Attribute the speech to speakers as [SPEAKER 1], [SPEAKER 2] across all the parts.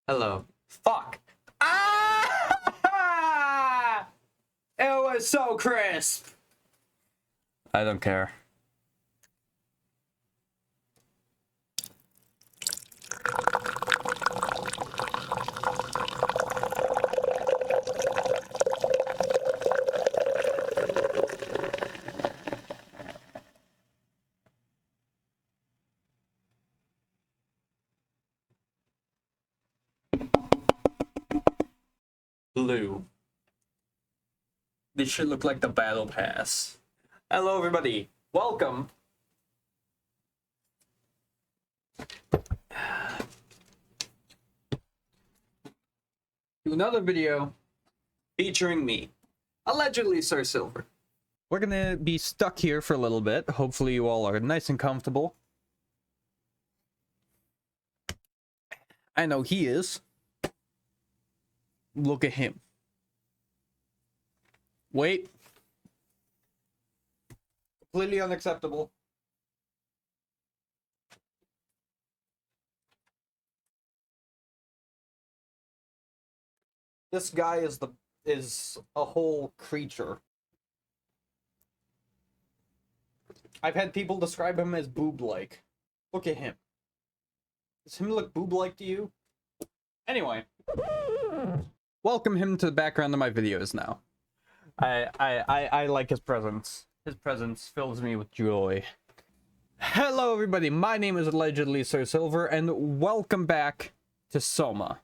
[SPEAKER 1] Hello. Fuck. Ah! It was so crisp. I don't care. Blue. This should look like the battle pass. Hello everybody. Welcome. To another video featuring me, allegedly Sir Silver. We're gonna be stuck here for a little bit. Hopefully you all are nice and comfortable. I know he is. Look at him. Wait. Completely unacceptable. This guy is a whole creature. I've had people describe him as boob-like. Look at him. Does him look boob-like to you? Anyway. Welcome him to the background of my videos now. I like his presence. His presence fills me with joy. Hello everybody, my name is allegedly Sir Silver, and welcome back to Soma.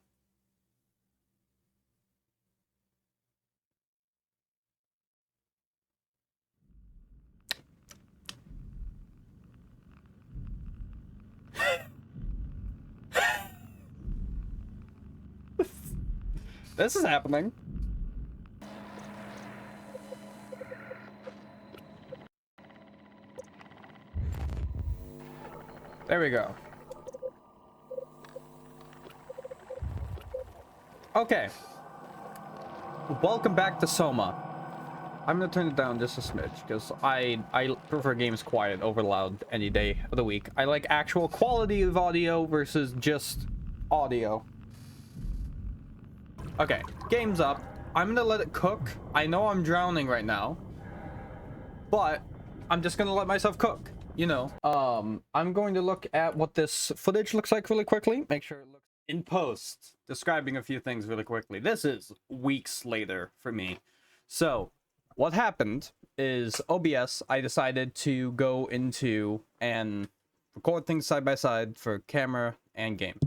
[SPEAKER 1] This is happening. There we go. Okay. Welcome back to Soma. I'm gonna turn it down just a smidge because I prefer games quiet over loud any day of the week. I like actual quality of audio versus just audio. Okay, game's up. I'm gonna let it cook. I know I'm drowning right now, but I'm just gonna let myself cook. You know, I'm going to look at what this footage looks like really quickly. Make sure it looks in post. Describing a few things really quickly. This is weeks later for me. So, what happened is OBS, I decided to go into and record things side by side for camera and game.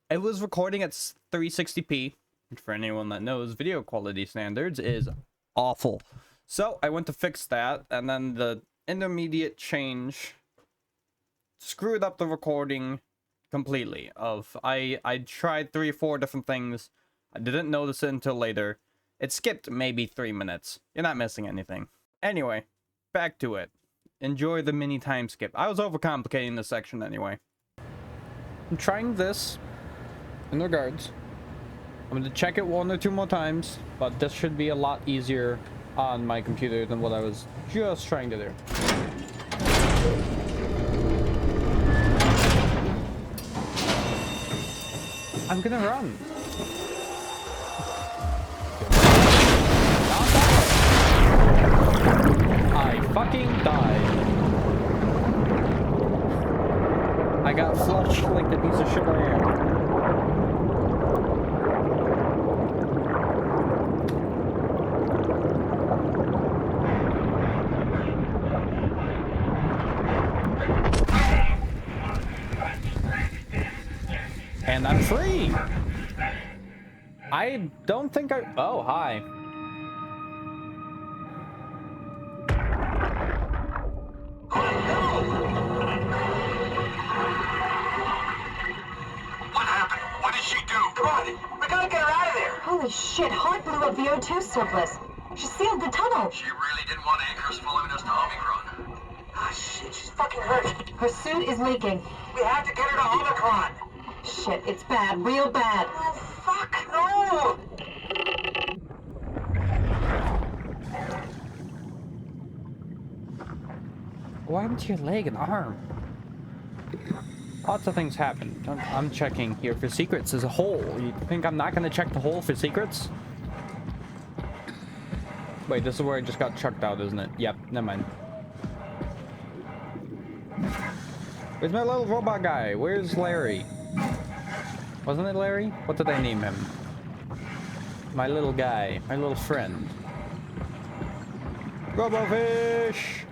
[SPEAKER 1] It was recording at 360p. For anyone that knows, video quality standards is awful. So, I went to fix that, and then the intermediate change screwed up the recording completely. I tried 3 or 4 different things. I didn't notice it until later. It skipped maybe 3 minutes. You're not missing anything. Anyway, back to it. Enjoy the mini time skip. I was overcomplicating this section anyway. I'm trying this in regards. I'm going to check it 1 or 2 more times, but this should be a lot easier on my computer than what I was just trying to do. I'm gonna run. I fucking died. I got flushed like the piece of shit I am. And I'm free! I don't think I... Oh, hi.
[SPEAKER 2] What happened? What did she do? Come on, we gotta get her out of there!
[SPEAKER 3] Holy shit, Hart blew up the O2 surplus. She sealed the tunnel.
[SPEAKER 2] She really didn't want anchors following us to Omicron. Ah, shit, she's fucking hurt.
[SPEAKER 3] Her suit is leaking.
[SPEAKER 2] We have to get her to Omicron!
[SPEAKER 3] Shit, it's bad, real bad.
[SPEAKER 2] Oh, fuck, no!
[SPEAKER 1] What happened to your leg and arm? Lots of things happen. I'm checking here for secrets as a whole. You think I'm not gonna check the hole for secrets? Wait, this is where I just got chucked out, isn't it? Yep, never mind. Where's my little robot guy? Where's Larry? Wasn't it Larry? What did I name him? My little guy. My little friend. Robofish!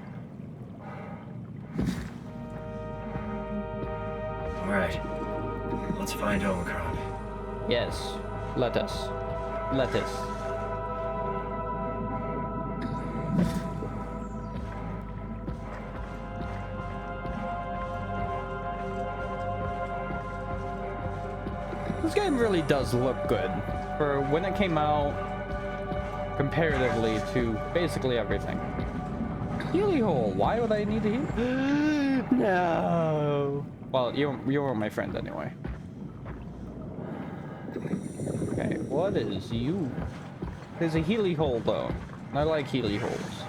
[SPEAKER 4] Alright. Let's find Omicron.
[SPEAKER 1] Yes. Let us. Let us. This game really does look good for when it came out comparatively to basically everything. Healy hole, why would I need to heal? No. Well, you were my friend anyway. Okay, what is you? There's a Healy hole though. I like Healy holes.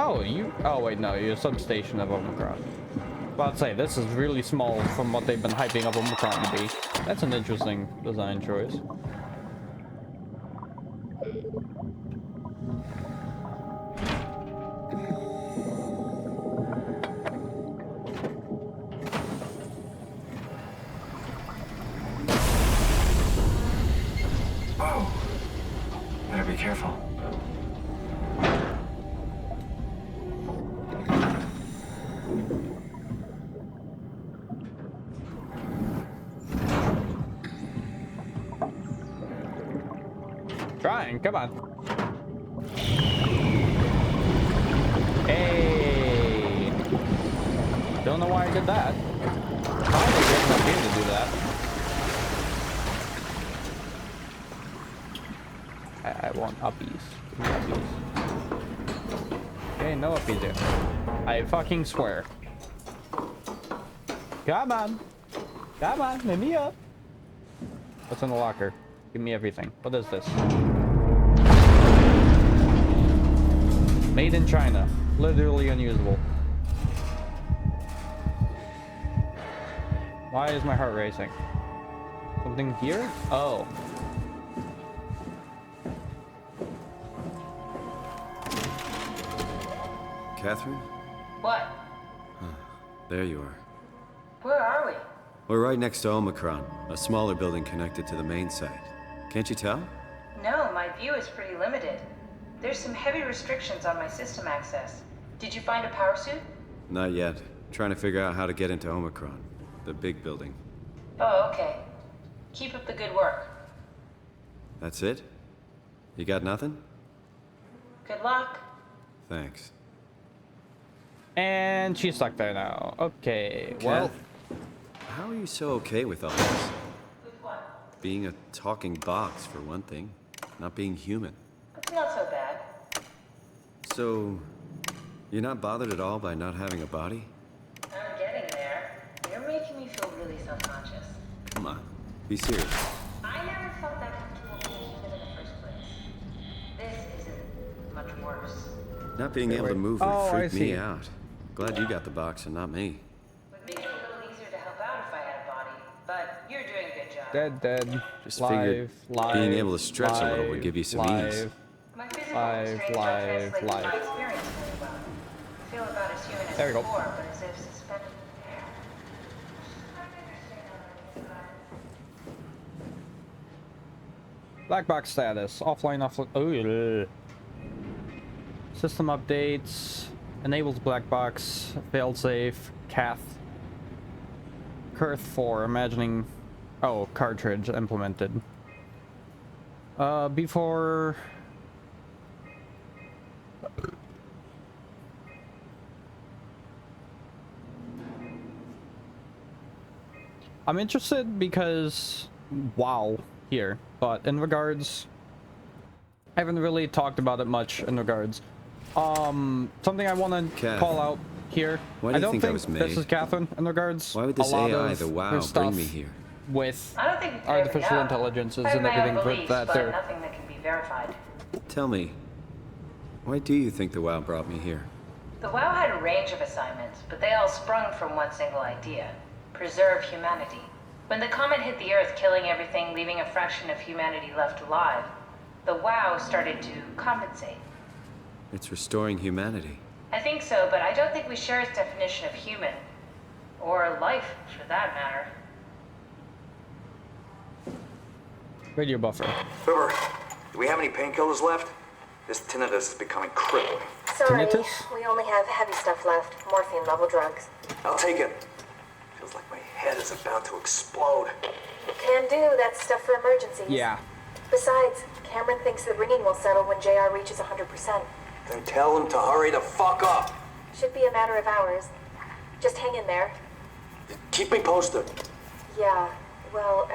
[SPEAKER 1] Oh, you? Oh wait, no, you're a substation of Omicron. Well, I'd say this is really small from what they've been hyping up Omicron to be. That's an interesting design choice.
[SPEAKER 4] Whoa! Better be careful.
[SPEAKER 1] Trying, come on. Hey! Don't know why I did that. Probably wasn't up here to do that. I want uppies. Give me uppies. Okay, no uppies there. I fucking swear. Come on. Come on, let me up. What's in the locker? Give me everything. What is this? Made in China. Literally unusable. Why is my heart racing? Something here? Oh.
[SPEAKER 5] Catherine?
[SPEAKER 3] What?
[SPEAKER 5] There you are.
[SPEAKER 3] Where are we?
[SPEAKER 5] We're right next to Omicron, a smaller building connected to the main site. Can't you tell?
[SPEAKER 3] No, my view is pretty limited. There's some heavy restrictions on my system access. Did you find a power suit?
[SPEAKER 5] Not yet. Trying to figure out how to get into Omicron, the big building.
[SPEAKER 3] Oh, okay. Keep up the good work.
[SPEAKER 5] That's it? You got nothing?
[SPEAKER 3] Good luck.
[SPEAKER 5] Thanks.
[SPEAKER 1] And she's stuck there now. Okay, well.
[SPEAKER 5] Kath, how are you so okay with all this?
[SPEAKER 3] With what?
[SPEAKER 5] Being a talking box, for one thing. Not being human.
[SPEAKER 3] It's not so bad.
[SPEAKER 5] So, you're not bothered at all by not having a body?
[SPEAKER 3] I'm getting there. You're making me feel really self-conscious.
[SPEAKER 5] Come on, be serious.
[SPEAKER 3] I never felt that comfortable being human in the first place. This isn't much worse.
[SPEAKER 5] Not being able to move
[SPEAKER 1] Oh,
[SPEAKER 5] would
[SPEAKER 1] I
[SPEAKER 5] freak me
[SPEAKER 1] see.
[SPEAKER 5] out. Glad you got the box and not me.
[SPEAKER 3] Would make it a little easier to help out if I had a body, but you're doing a good job.
[SPEAKER 1] Dead.
[SPEAKER 5] Just
[SPEAKER 1] live,
[SPEAKER 5] figured
[SPEAKER 1] live,
[SPEAKER 5] being able to stretch a little would give you some
[SPEAKER 1] live.
[SPEAKER 5] ease.
[SPEAKER 3] My physical
[SPEAKER 1] Live,
[SPEAKER 3] restraints don't
[SPEAKER 1] live,
[SPEAKER 3] translate to
[SPEAKER 1] live.
[SPEAKER 3] my experience really well. I feel about as human as
[SPEAKER 1] There we go.
[SPEAKER 3] before, but as if suspended in air.
[SPEAKER 1] Black box status. Offline, offline. Oh, yeah. System updates. Enables black box. Failsafe. Cath. Kurth 4. Imagining. Oh, cartridge implemented. Before. I'm interested because. Wow. Here. But in regards. I haven't really talked about it much in regards. Something I want to
[SPEAKER 5] Kath,
[SPEAKER 1] call out here.
[SPEAKER 5] why do
[SPEAKER 1] I
[SPEAKER 5] you
[SPEAKER 1] don't
[SPEAKER 5] think that was
[SPEAKER 1] this
[SPEAKER 5] made?
[SPEAKER 1] is Catherine in regards.
[SPEAKER 5] Why would this
[SPEAKER 1] a lot
[SPEAKER 5] AI,
[SPEAKER 1] of
[SPEAKER 5] the
[SPEAKER 1] her
[SPEAKER 5] WoW,
[SPEAKER 1] stuff
[SPEAKER 5] bring me here?
[SPEAKER 1] with
[SPEAKER 3] I don't think you can
[SPEAKER 1] artificial
[SPEAKER 3] know.
[SPEAKER 1] intelligences
[SPEAKER 3] I have
[SPEAKER 1] and
[SPEAKER 3] my own
[SPEAKER 1] everything
[SPEAKER 3] beliefs,
[SPEAKER 1] that
[SPEAKER 3] but
[SPEAKER 1] they're.
[SPEAKER 3] nothing that can be verified.
[SPEAKER 5] Tell me, why do you think the WoW brought me here?
[SPEAKER 3] The WoW had a range of assignments, but they all sprung from one single idea: preserve humanity. When the comet hit the Earth, killing everything, leaving a fraction of humanity left alive, the WoW started to compensate.
[SPEAKER 5] It's restoring humanity.
[SPEAKER 3] I think so, but I don't think we share its definition of human. Or life, for that matter.
[SPEAKER 1] Radio buffer.
[SPEAKER 2] River, do we have any painkillers left? This tinnitus is becoming crippling.
[SPEAKER 6] Sorry,
[SPEAKER 1] Tinnitus?
[SPEAKER 6] we only have heavy stuff left. Morphine level drugs.
[SPEAKER 2] I'll take it. Feels like my head is about to explode.
[SPEAKER 6] Can do, that's stuff for emergencies.
[SPEAKER 1] Yeah.
[SPEAKER 6] Besides, Cameron thinks the ringing will settle when JR reaches 100%.
[SPEAKER 2] Then tell him to hurry the fuck up.
[SPEAKER 6] Should be a matter of hours. Just hang in there.
[SPEAKER 2] Keep me posted.
[SPEAKER 6] Yeah, well,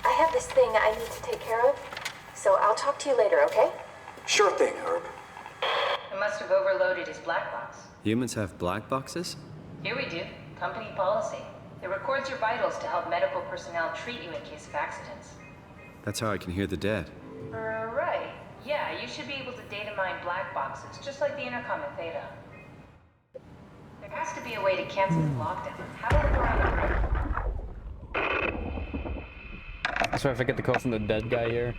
[SPEAKER 6] I have this thing I need to take care of, so I'll talk to you later, okay?
[SPEAKER 2] Sure thing, Herb.
[SPEAKER 3] I must have overloaded his black box.
[SPEAKER 5] Humans have black boxes?
[SPEAKER 3] Here we do. Company policy. It records your vitals to help medical personnel treat you in case of accidents.
[SPEAKER 5] That's how I can hear the dead.
[SPEAKER 3] Right. Yeah, you should be able to data mine black boxes, just like the intercom in Theta. There has to be a way to cancel the lockdown. Have a look around the room.
[SPEAKER 1] So if I get the call from the dead guy here.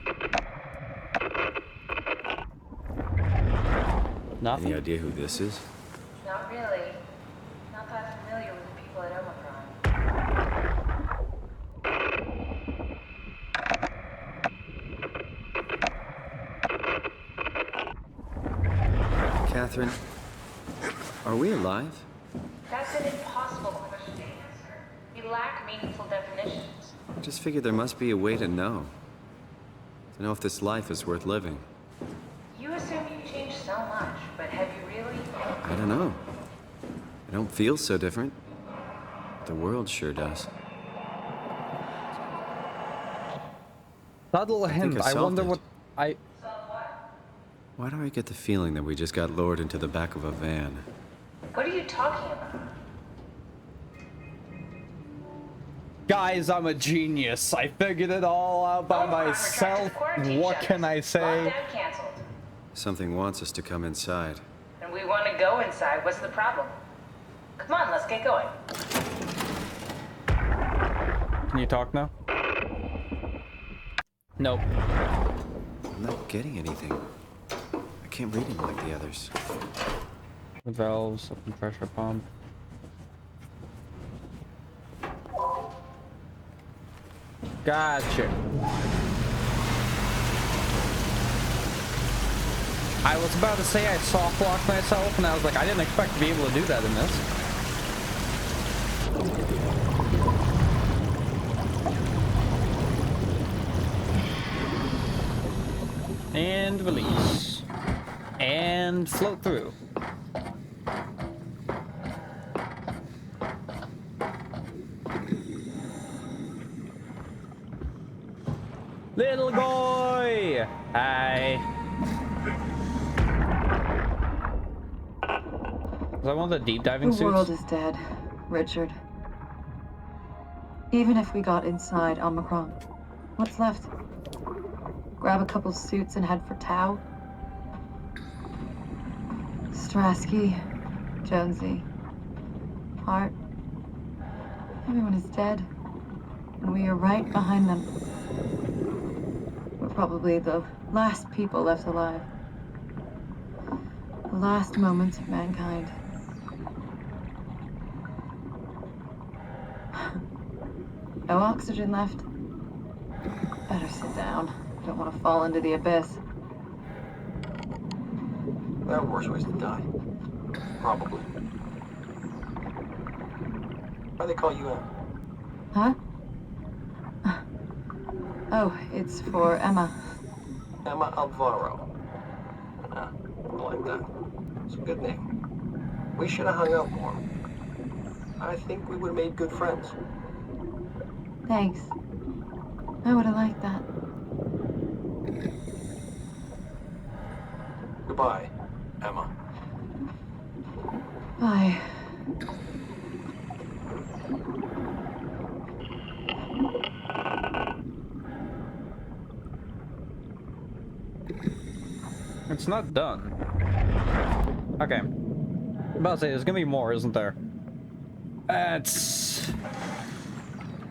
[SPEAKER 1] Nothing?
[SPEAKER 5] Any idea who this is?
[SPEAKER 3] Not really. Not that familiar with the people at Omicron.
[SPEAKER 5] Catherine, are we alive?
[SPEAKER 3] That's an impossible question to answer. We lack meaningful definitions.
[SPEAKER 5] I just figured there must be a way to know. To know if this life is worth living.
[SPEAKER 3] You assume you've changed so much, but have you really?
[SPEAKER 5] I don't know. I don't feel so different. The world sure does.
[SPEAKER 1] Subtle hint. I wonder
[SPEAKER 5] assaulted.
[SPEAKER 1] what I.
[SPEAKER 5] Why do I get the feeling that we just got lowered into the back of a van?
[SPEAKER 3] What are you talking about?
[SPEAKER 1] Guys, I'm a genius. I figured it all out by
[SPEAKER 3] Omicron
[SPEAKER 1] myself.
[SPEAKER 3] retracted quarantine
[SPEAKER 1] What
[SPEAKER 3] shutters.
[SPEAKER 1] can I say?
[SPEAKER 3] Lockdown canceled.
[SPEAKER 5] Something wants us to come inside.
[SPEAKER 3] And we want to go inside. What's the problem? Come on, let's get going.
[SPEAKER 1] Can you talk now? Nope.
[SPEAKER 5] I'm not getting anything. I can't read him like the others.
[SPEAKER 1] The valves, open pressure pump. Gotcha. I was about to say I soft locked myself, and I was like, I didn't expect to be able to do that in this. And release. And float through. Little boy! Hi. Was that one of the deep diving
[SPEAKER 7] The
[SPEAKER 1] suits?
[SPEAKER 7] world is dead, Richard. Even if we got inside Omicron, what's left? Grab a couple suits and head for Tau? Strasky, Jonesy, Hart. Everyone is dead, and we are right behind them. We're probably the last people left alive. The last moments of mankind. No oxygen left. Better sit down. Don't want to fall into the abyss.
[SPEAKER 2] There are worse ways to die. Probably. Why they call you in?
[SPEAKER 7] Huh? Oh, it's for Emma.
[SPEAKER 2] Emma Alvaro. Ah, I like that. It's a good name. We should have hung out more. I think we would have made good friends.
[SPEAKER 7] Thanks. I would have liked that.
[SPEAKER 2] Goodbye, Emma.
[SPEAKER 7] Bye.
[SPEAKER 1] It's not done. Okay. I'm about to say, there's gonna be more, isn't there? That's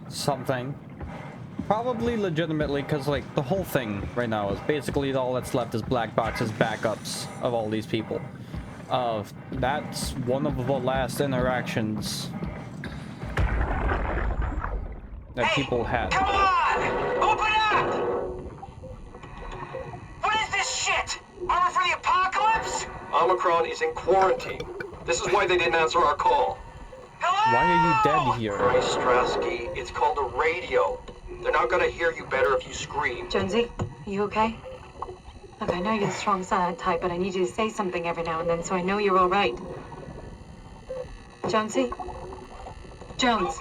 [SPEAKER 1] something. Probably legitimately, because like the whole thing right now is basically all that's left is black boxes backups of all these people. That's one of the last interactions that people had.
[SPEAKER 2] Come on! Open up! What is this shit? Armor for the apocalypse? Omicron is in quarantine. This is why they didn't answer our call. Hello?
[SPEAKER 1] Why are you dead here?
[SPEAKER 2] Christ, Strasky, it's called a radio. They're not gonna hear you better if you scream.
[SPEAKER 7] Jonesy, you okay? Look, I know you're the strong silent type, but I need you to say something every now and then so I know you're all right. Jonesy? Jones,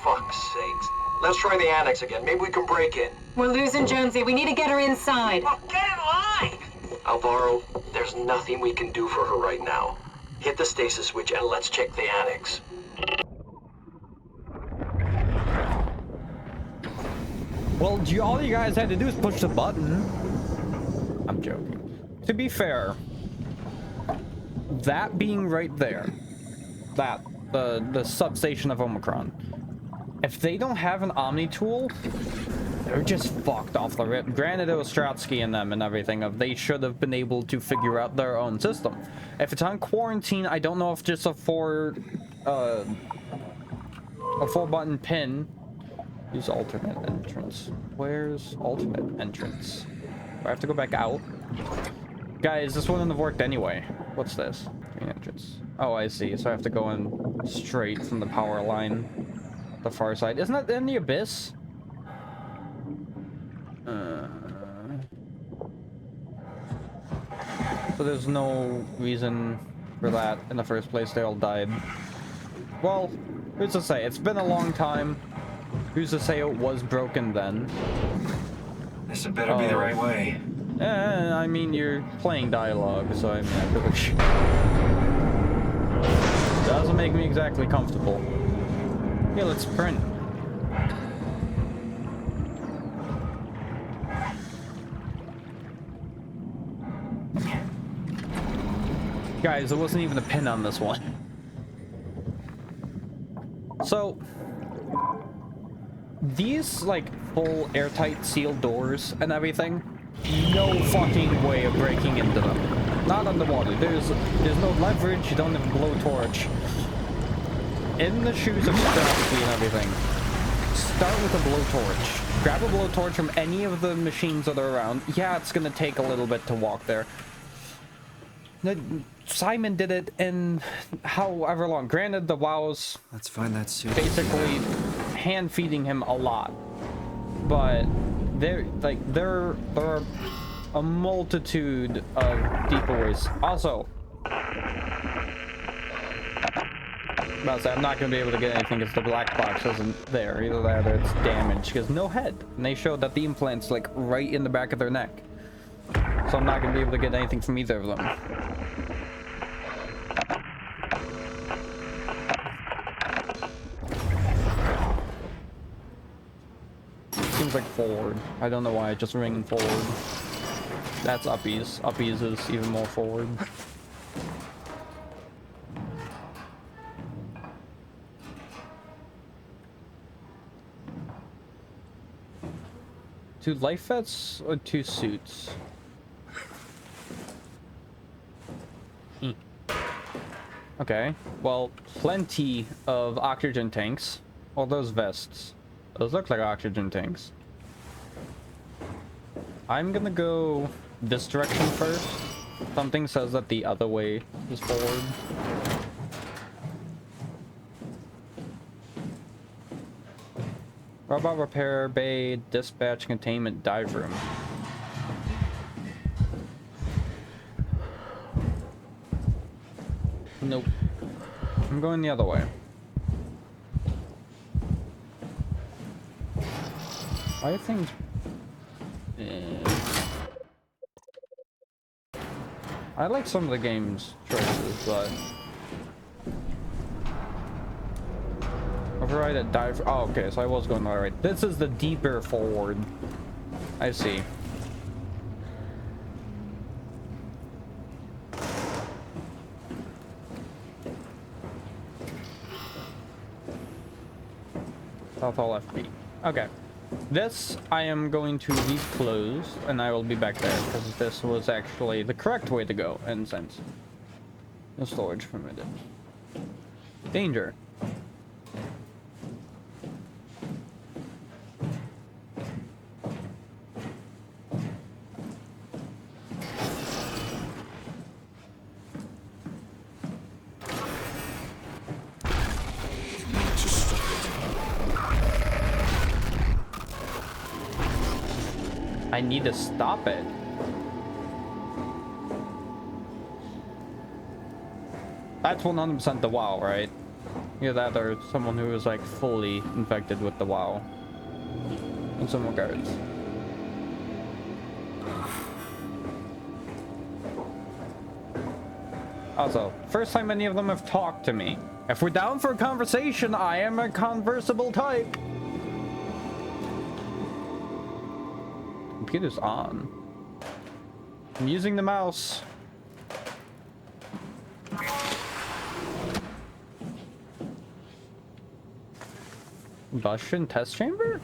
[SPEAKER 2] Fuck's sakes. Let's try the annex again. Maybe we can break in.
[SPEAKER 7] we're losing Jonesy. We need to get her inside.
[SPEAKER 2] Well, get in line! Alvaro, there's nothing we can do for her right now. Hit the stasis switch and let's check the annex.
[SPEAKER 1] Well, all you guys had to do is push the button. I'm joking. To be fair, that being right there, the substation of Omicron, if they don't have an Omni tool, they're just fucked off the rip. Granted, it was Stratsky and them and everything, they should have been able to figure out their own system. If it's on quarantine, I don't know if just a four button pin. Use alternate entrance. Where's alternate entrance? Do I have to go back out? Guys, this wouldn't have worked anyway. What's this? Main entrance. Oh, I see. So I have to go in straight from the power line. The far side. Isn't that in the abyss? So there's no reason for that in the first place. They all died. Well, who's to say? It's been a long time. Who's to say it was broken then?
[SPEAKER 4] This had better be the right way.
[SPEAKER 1] I mean, you're playing dialogue, so I mean, I feel like doesn't make me exactly comfortable. Yeah, let's print. Guys, there wasn't even a pin on this one. So these like full airtight sealed doors and everything, no fucking way of breaking into them. Not underwater. There's no leverage. You don't have a blowtorch. In the shoes of strategy and everything, start with a blowtorch. Grab a blowtorch from any of the machines that are around. Yeah, it's gonna take a little bit to walk there. Simon did it in however long. Granted, the WoW's
[SPEAKER 5] Let's find that suit.
[SPEAKER 1] basically hand feeding him a lot, but there are a multitude of deeper ways. Also, I'm not going to be able to get anything because the black box isn't there. Either that or it's damaged because no head. And they showed that the implant's like right in the back of their neck. So I'm not going to be able to get anything from either of them. Seems like forward. I don't know why, just ringing forward. That's uppies. Uppies is even more forward. Two life vests or two suits? Okay, well, plenty of oxygen tanks. Or those vests. Those look like oxygen tanks. I'm gonna go this direction first. Something says that the other way is forward. Robot repair bay, dispatch, containment, dive room. Nope. I'm going the other way. Why are things... I like some of the game's choices, but... Override dive... Oh, okay, so I was going the right way. This is the deeper forward. I see. South Hall FB. Okay. This I am going to leave closed, and I will be back there, because this was actually the correct way to go, in a sense. No storage permitted. Danger. I need to stop it. That's 100% the WoW, right? Either that or someone who is like fully infected with the WoW. In some regards. Also, first time any of them have talked to me. If we're down for a conversation, I am a conversable type. Computer's on. I'm using the mouse. Combustion test chamber?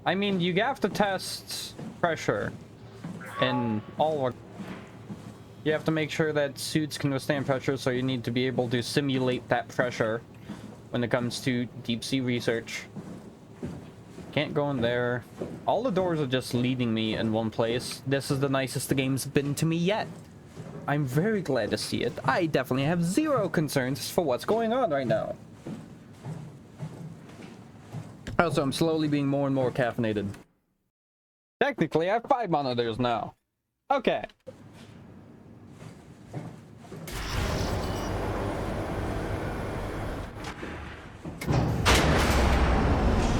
[SPEAKER 1] I mean, you have to test pressure in all. You have to make sure that suits can withstand pressure, so you need to be able to simulate that pressure when it comes to deep sea research. Can't go in there. All the doors are just leading me in one place. This is the nicest the game's been to me yet. I'm very glad to see it. I definitely have zero concerns for what's going on right now. Also, I'm slowly being more and more caffeinated. Technically, I have 5 monitors now. Okay.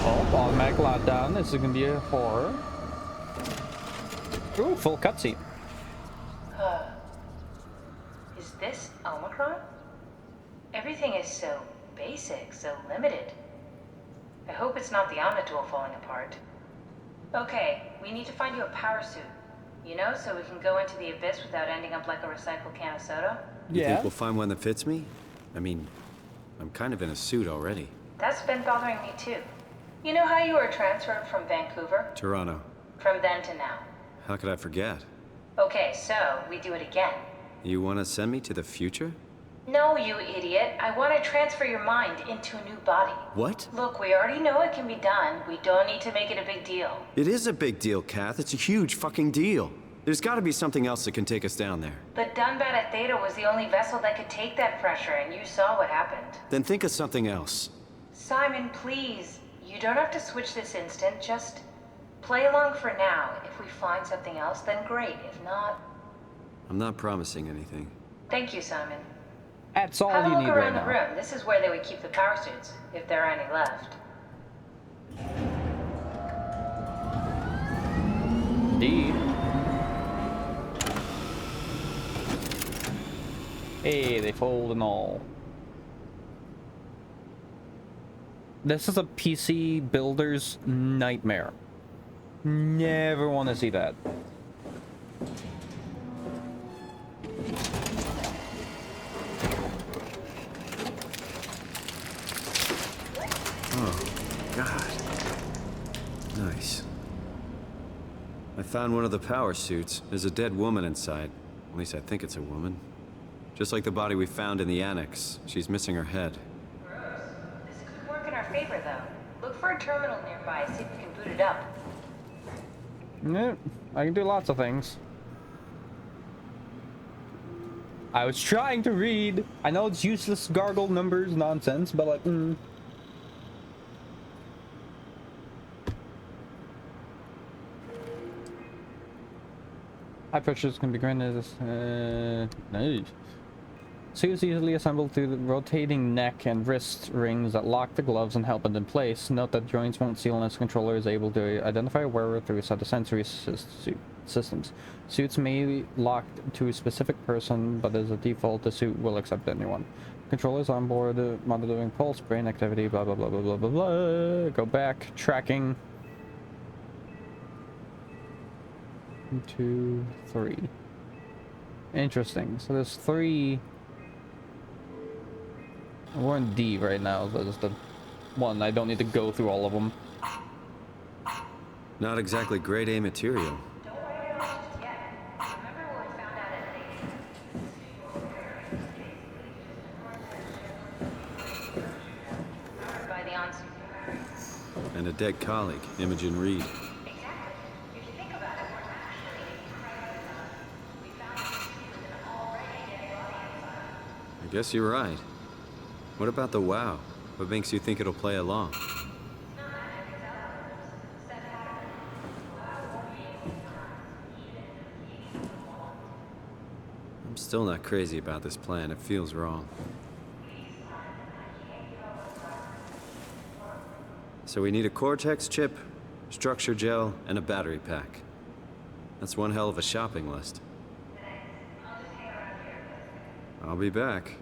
[SPEAKER 1] Oh, automatic lockdown. This is gonna be a horror. Ooh, full cutscene.
[SPEAKER 3] Is this Omicron? Everything is so basic, so limited. I hope it's not the Omnitool falling apart. Okay, we need to find you a power suit. You know, so we can go into the abyss without ending up like a recycled can of soda.
[SPEAKER 5] You
[SPEAKER 1] Yeah.
[SPEAKER 5] think we'll find one that fits me? I mean, I'm kind of in a suit already.
[SPEAKER 3] That's been bothering me too. You know how you were transferred from Vancouver?
[SPEAKER 5] Toronto.
[SPEAKER 3] From then to now.
[SPEAKER 5] How could I forget?
[SPEAKER 3] Okay, so we do it again.
[SPEAKER 5] You want to send me to the future?
[SPEAKER 3] No, you idiot. I want to transfer your mind into a new body.
[SPEAKER 5] What?
[SPEAKER 3] Look, we already know it can be done. We don't need to make it a big deal.
[SPEAKER 5] It is a big deal, Kath. It's a huge fucking deal. There's got to be something else that can take us down there.
[SPEAKER 3] The Dunbat at Theta was the only vessel that could take that pressure, and you saw what happened.
[SPEAKER 5] Then think of something else.
[SPEAKER 3] Simon, please. You don't have to switch this instant. Just play along for now. If we find something else, then great. If not...
[SPEAKER 5] I'm not promising anything.
[SPEAKER 3] Thank you, Simon.
[SPEAKER 1] That's all
[SPEAKER 3] Have a
[SPEAKER 1] you
[SPEAKER 3] look
[SPEAKER 1] need right
[SPEAKER 3] around the
[SPEAKER 1] now.
[SPEAKER 3] room. This is where they would keep the power suits, if there are any left.
[SPEAKER 1] D. Hey, they fold and all. This is a PC builder's nightmare. Never want to see that.
[SPEAKER 5] Oh, God. Nice. I found one of the power suits. There's a dead woman inside. At least I think it's a woman. Just like the body we found in the annex. She's missing her head.
[SPEAKER 3] Gross. This could work in our favor, though. Look for a terminal nearby, see if we can boot it up.
[SPEAKER 1] Nope, I can do lots of things. I was trying to read. I know it's useless gargle numbers nonsense, but like, High pressures can be granted as no. Suits easily assembled through the rotating neck and wrist rings that lock the gloves and help it in place. Note that joints won't seal unless the controller is able to identify a wearer through a set of sensory systems. Suits may be locked to a specific person, but as a default, the suit will accept anyone. Controllers on board, monitoring pulse, brain activity, blah blah blah blah blah blah blah. Go back, tracking. 1, 2, 3. Interesting. So there's 3 We're in D right now. That's the one. I don't need to go through all of them.
[SPEAKER 5] Not exactly grade A material.
[SPEAKER 3] Don't worry about it just yet. Remember what we found out at the by the onset.
[SPEAKER 5] And a dead colleague, Imogen Reed.
[SPEAKER 3] Exactly. If you think about it, we're actually we found with an already dead body inside.
[SPEAKER 5] I guess you're right. What about the WoW? What makes you think it'll play along? I'm still not crazy about this plan. It feels wrong. So we need a Cortex chip, structure gel, and a battery pack. That's one hell of a shopping list. I'll be back.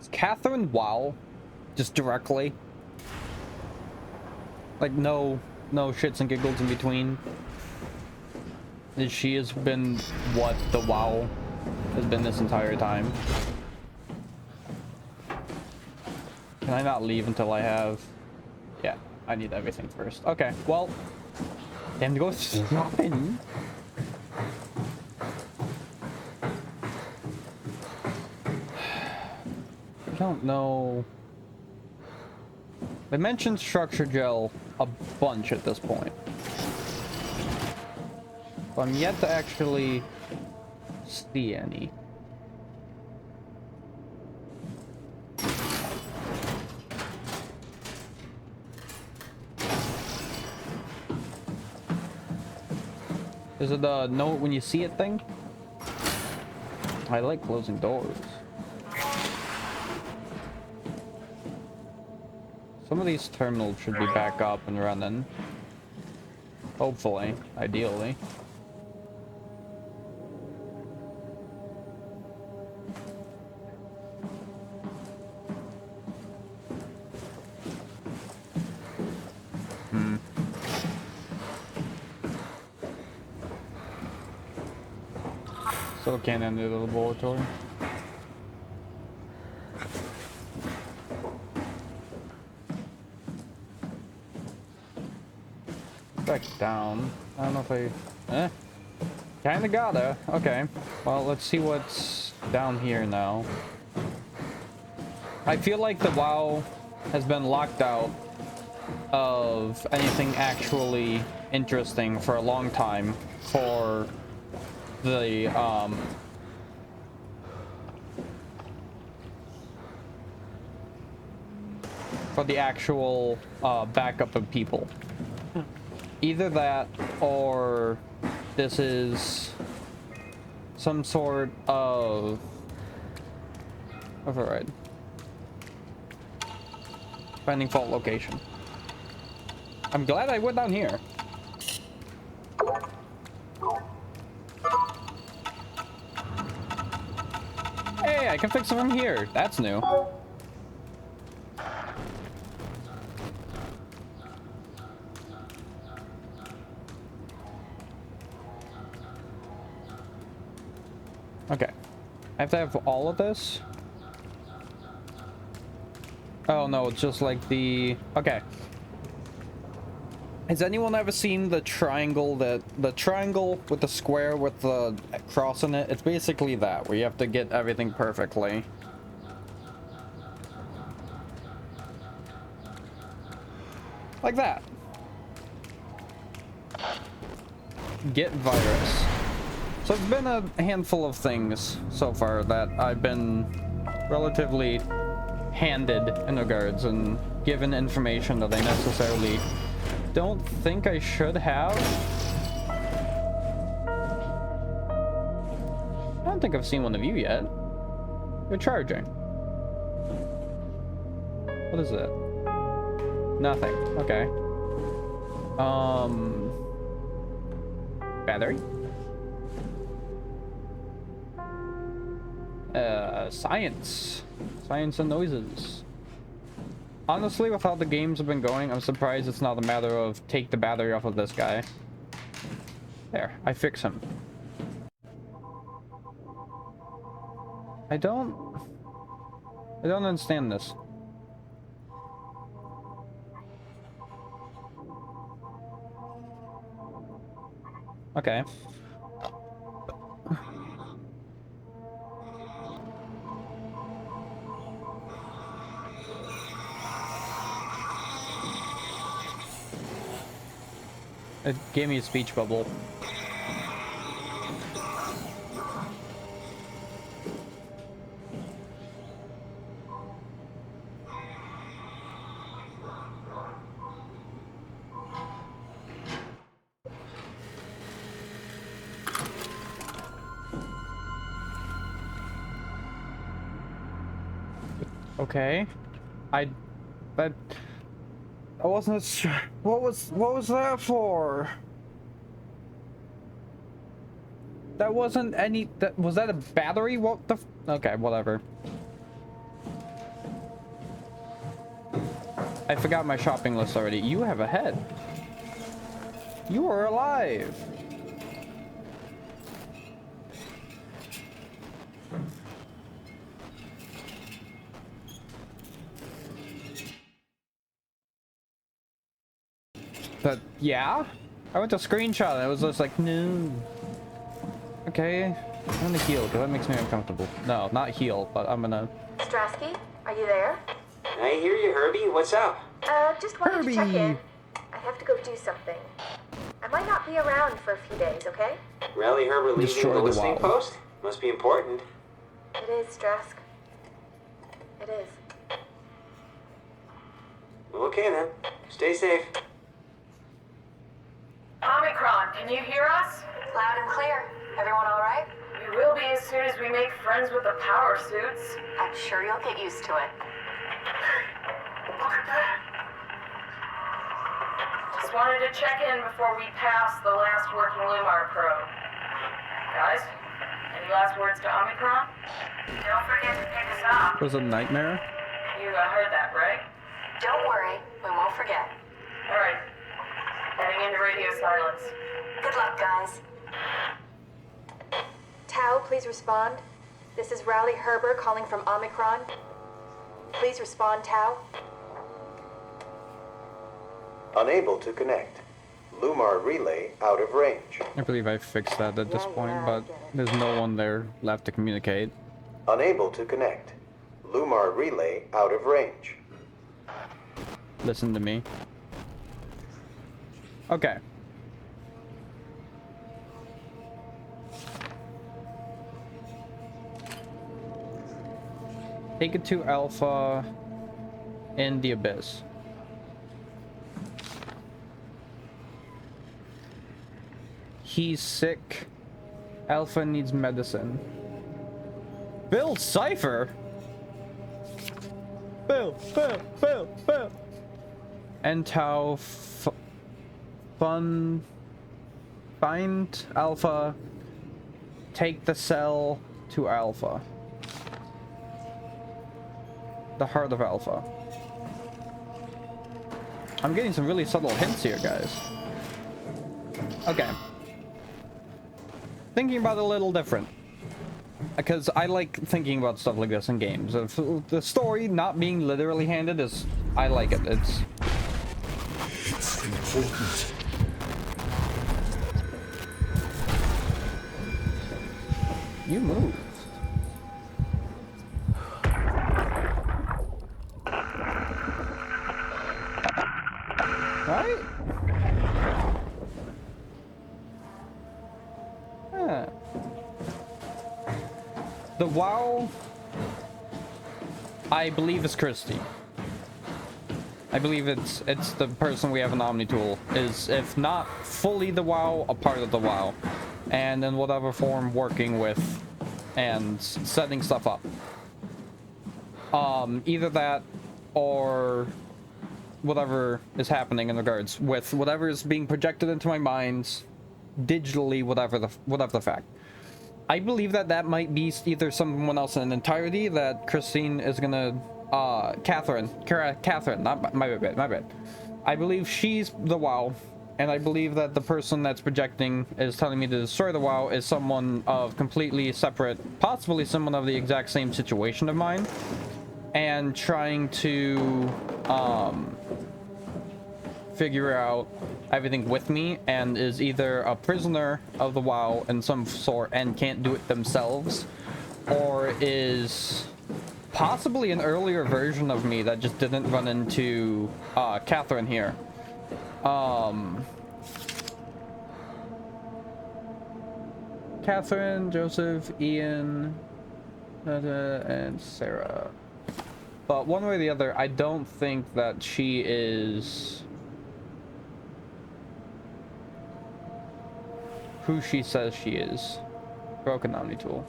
[SPEAKER 1] Is Catherine WoW? Just directly? Like no shits and giggles in between? She has been what the WoW has been this entire time. Can I not leave until I have... Yeah, I need everything first. Okay, well... Time to go shopping. I don't know... They mentioned structure gel a bunch at this point. But I'm yet to actually see any. Is it the know it when you see it thing? I like closing doors. Some of these terminals should be back up and running. Hopefully, ideally. Still can't enter the laboratory. Back down. I don't know if I... Kinda gotta. Okay. Well, let's see what's down here now. I feel like the WoW has been locked out of anything actually interesting for a long time for the, for the actual, backup of people. Either that, or this is some sort of override. Finding fault location. I'm glad I went down here. Hey, I can fix it from here. That's new. Okay. I have to have all of this? Oh no, it's just like the... Okay. Has anyone ever seen the triangle the triangle with the square with the cross in it? It's basically that, where you have to get everything perfectly. Like that. Get virus. So it's been a handful of things so far that I've been relatively handed in regards and given information that I necessarily don't think I should have. I don't think I've seen one of you yet. You're charging. What is it? Nothing. Okay. Battery? Science. Science and noises. Honestly, with how the games have been going, I'm surprised it's not a matter of take the battery off of this guy. There, I fix him. I don't understand this. Okay. It gave me a speech bubble. Okay. But I wasn't sure. What was that for? That wasn't any. Was that a battery? What the? Okay, whatever. I forgot my shopping list already. You have a head. You are alive. But yeah, I went to screenshot and it was just like, no. Okay, I'm gonna heal because that makes me uncomfortable. No, not heal, but I'm gonna.
[SPEAKER 6] Strasky, are you there?
[SPEAKER 8] I hear you, Herbie. What's up?
[SPEAKER 6] Just wanted to check
[SPEAKER 1] Herbie.
[SPEAKER 6] in. I have to go do something. I might not be around for a few days, okay?
[SPEAKER 8] Rally Herbert leaving
[SPEAKER 1] Destroy
[SPEAKER 8] the
[SPEAKER 1] the
[SPEAKER 8] listening
[SPEAKER 1] WoW.
[SPEAKER 8] post? Must be important.
[SPEAKER 6] It is, Strask. It is.
[SPEAKER 8] Okay then. Stay safe.
[SPEAKER 3] Omicron, can you hear us?
[SPEAKER 6] Loud and clear. Everyone all right?
[SPEAKER 3] We will be as soon as we make friends with the power suits.
[SPEAKER 6] I'm sure you'll get used to it.
[SPEAKER 3] Look at that. Just wanted to check in before we pass the last working Lumar probe. Guys, any last words to Omicron? Don't forget to pick us up.
[SPEAKER 1] Was it a nightmare?
[SPEAKER 3] You heard that, right?
[SPEAKER 6] Don't worry, we won't forget.
[SPEAKER 3] All right. Heading into radio silence.
[SPEAKER 6] Good luck, guys. Tau, please respond. This is Rowley Herber calling from Omicron. Please respond, Tau.
[SPEAKER 9] Unable to connect. Lumar relay out of range.
[SPEAKER 1] I believe I fixed that at this point, but there's no one there left to communicate.
[SPEAKER 9] Unable to connect. Lumar relay out of range.
[SPEAKER 1] Listen to me. Okay. Take it to Alpha in the Abyss. He's sick. Alpha needs medicine. Bill Cipher? Bill. And Tau find Alpha. Take the cell to Alpha. The heart of Alpha. I'm getting some really subtle hints here, guys. Okay. Thinking about it a little different. Because I like thinking about stuff like this in games. If the story not being literally handed is... I like it. It's
[SPEAKER 4] important.
[SPEAKER 1] You moved. Right? Yeah. The WoW, I believe, is Christie. I believe it's the person we have an Omni tool, is if not fully the WoW, a part of the WoW, and in whatever form working with and setting stuff up. Either that or whatever is happening in regards with whatever is being projected into my mind digitally, whatever the fact. I believe that might be either someone else in entirety that Christine is gonna Catherine, not my bad. I believe she's the WoW And I believe that the person that's projecting is telling me to destroy the WoW is someone of completely separate, possibly someone of the exact same situation of mine, and trying to figure out everything with me, and is either a prisoner of the WoW in some sort and can't do it themselves, or is possibly an earlier version of me that just didn't run into Catherine here. Catherine, Joseph, Ian, and Sarah. But one way or the other, I don't think that she is who she says she is. Broken Omni Tool.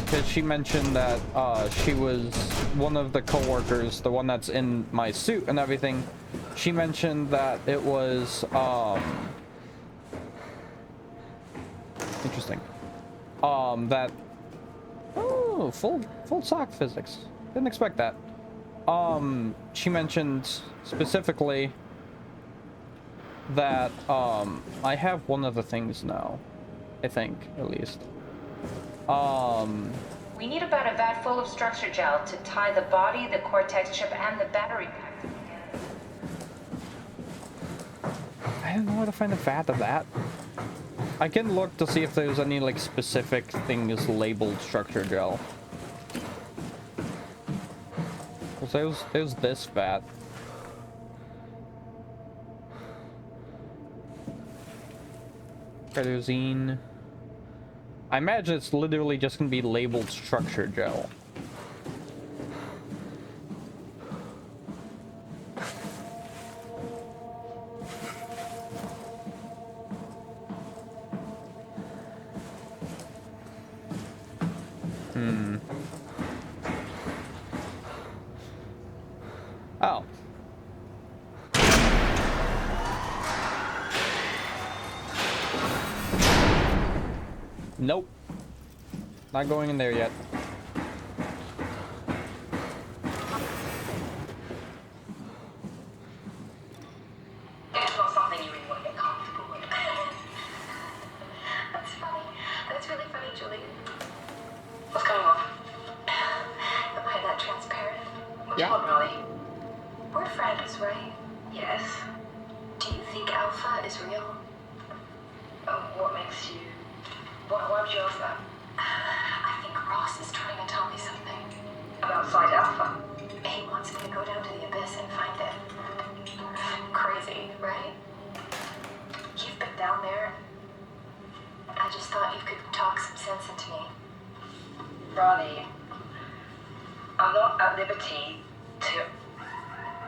[SPEAKER 1] Because she mentioned that she was one of the co-workers, the one that's in my suit and everything. She mentioned that it was interesting. That full sock physics. Didn't expect that. She mentioned specifically that I have one of the things now. I think, at least.
[SPEAKER 3] We need about a vat full of structure gel to tie the body, the cortex chip, and the battery pack together.
[SPEAKER 1] I don't know where to find a vat of that. I can look to see if there's any like specific things labeled structure gel. There's this vat. Kerosene. I imagine it's literally just gonna be labeled structure gel. Oh. Nope. Not going in there yet.
[SPEAKER 6] It's not something you really want to get comfortable with. That's funny. That's really funny, Julie. What's going on? Am I that transparent? What do you want, Molly? We're friends, right? Yes. Do you think Alpha is real? What makes you... Why would you ask that? I think Ross is trying to tell me something. About Side Alpha? He wants me to go down to the Abyss and find it. Crazy, right? You've been down there. I just thought you could talk some sense into me. Ronnie, I'm not at liberty to...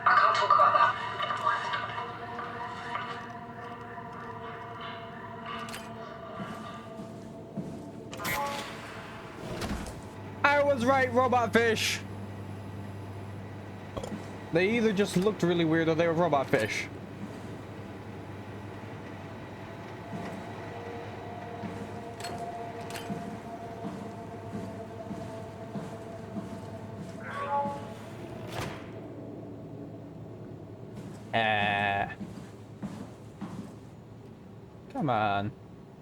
[SPEAKER 6] I can't talk about that.
[SPEAKER 1] I was right, robot fish. They either just looked really weird or they were robot fish. Come on.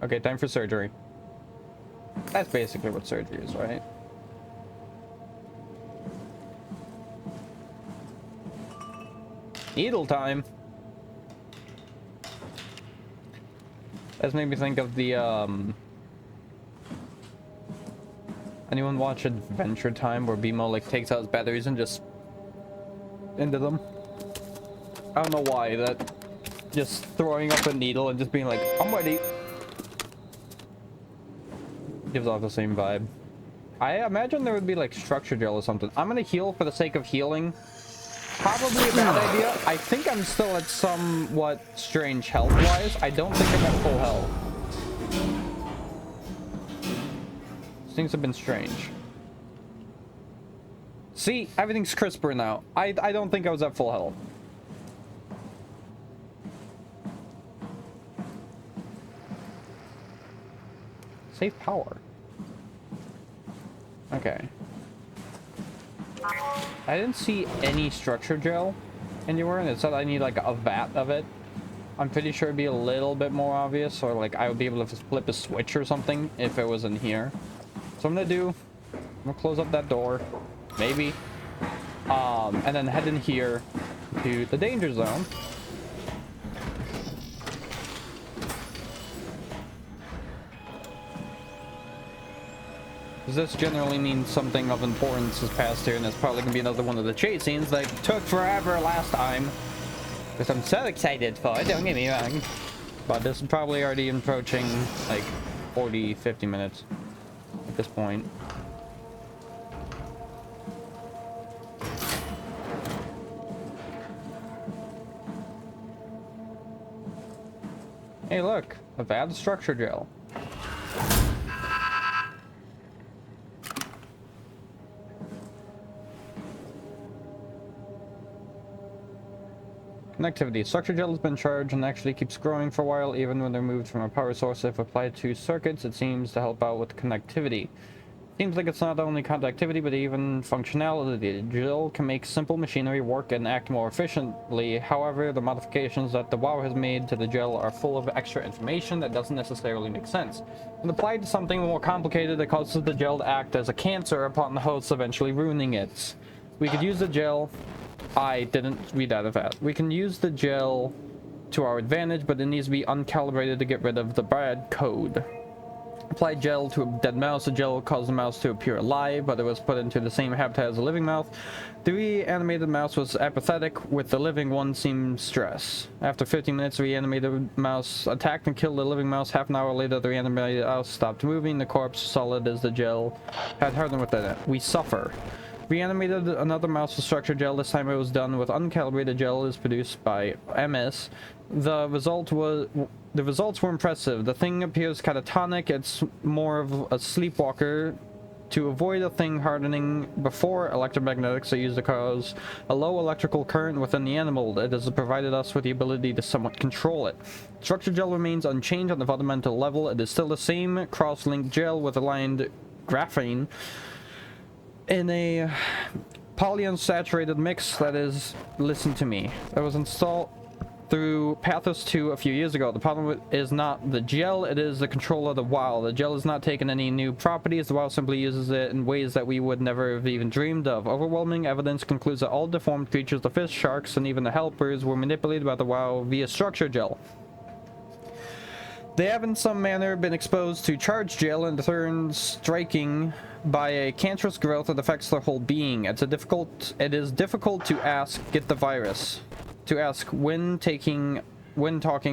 [SPEAKER 1] Okay, time for surgery. That's basically what surgery is, right? Needle time. That's made me think of the anyone watch Adventure Time where BMO like takes out his batteries and just into them? I don't know why that just throwing up a needle and just being like, I'm ready. Gives off the same vibe. I imagine there would be like structure gel or something. I'm gonna heal for the sake of healing. Probably a bad idea. I think I'm still at somewhat strange health-wise. I don't think I'm at full health. Things have been strange. See, everything's crisper now. I don't think I was at full health. Save power. Okay. I didn't see any structure gel. anywhere, and it said I need like a vat of it. I'm pretty sure it'd be a little bit more obvious, or like I would be able to flip a switch or something if it was in here. So I'm gonna close up that door, maybe, and then head in here to the danger zone. This generally means something of importance has passed here, and it's probably gonna be another one of the chase scenes that took forever last time. Which I'm so excited for, don't get me wrong. But this is probably already approaching like 40-50 minutes at this point. Hey look, a vat of structure gel. Connectivity. Structure gel has been charged and actually keeps growing for a while, even when they're moved from a power source. If applied to circuits, it seems to help out with connectivity. Seems like it's not only conductivity, but even functionality. The gel can make simple machinery work and act more efficiently. However, the modifications that the WoW has made to the gel are full of extra information that doesn't necessarily make sense. When applied to something more complicated, it causes the gel to act as a cancer upon the host, eventually ruining it. We could use the gel... I didn't read out of that. We can use the gel to our advantage, but it needs to be uncalibrated to get rid of the bad code. Apply gel to a dead mouse. The gel caused the mouse to appear alive, but it was put into the same habitat as a living mouse. The reanimated mouse was apathetic, with the living one seemed stressed. After 15 minutes, the reanimated mouse attacked and killed the living mouse. Half an hour later, the reanimated mouse stopped moving. The corpse, solid as the gel, had hardened within it. We suffer. Reanimated another mouse with structure gel. This time it was done with uncalibrated gel. Is produced by MS. The results were impressive. The thing appears catatonic. It's more of a sleepwalker. To avoid a thing hardening before electromagnetics are used to cause a low electrical current within the animal. It has provided us with the ability to somewhat control it. Structure gel remains unchanged on the fundamental level. It is still the same cross-linked gel with aligned graphene in a polyunsaturated mix that is, listen to me, that was installed through Pathos 2 a few years ago. The problem is not the gel, it is the control of the WoW. The gel has not taken any new properties. The WoW simply uses it in ways that we would never have even dreamed of. Overwhelming evidence concludes that all deformed creatures, the fish, sharks, and even the helpers were manipulated by the WoW via structure gel. They have in some manner been exposed to charged gel and turn striking by a cancerous growth that affects their whole being. It is difficult to ask, get the virus. To ask when talking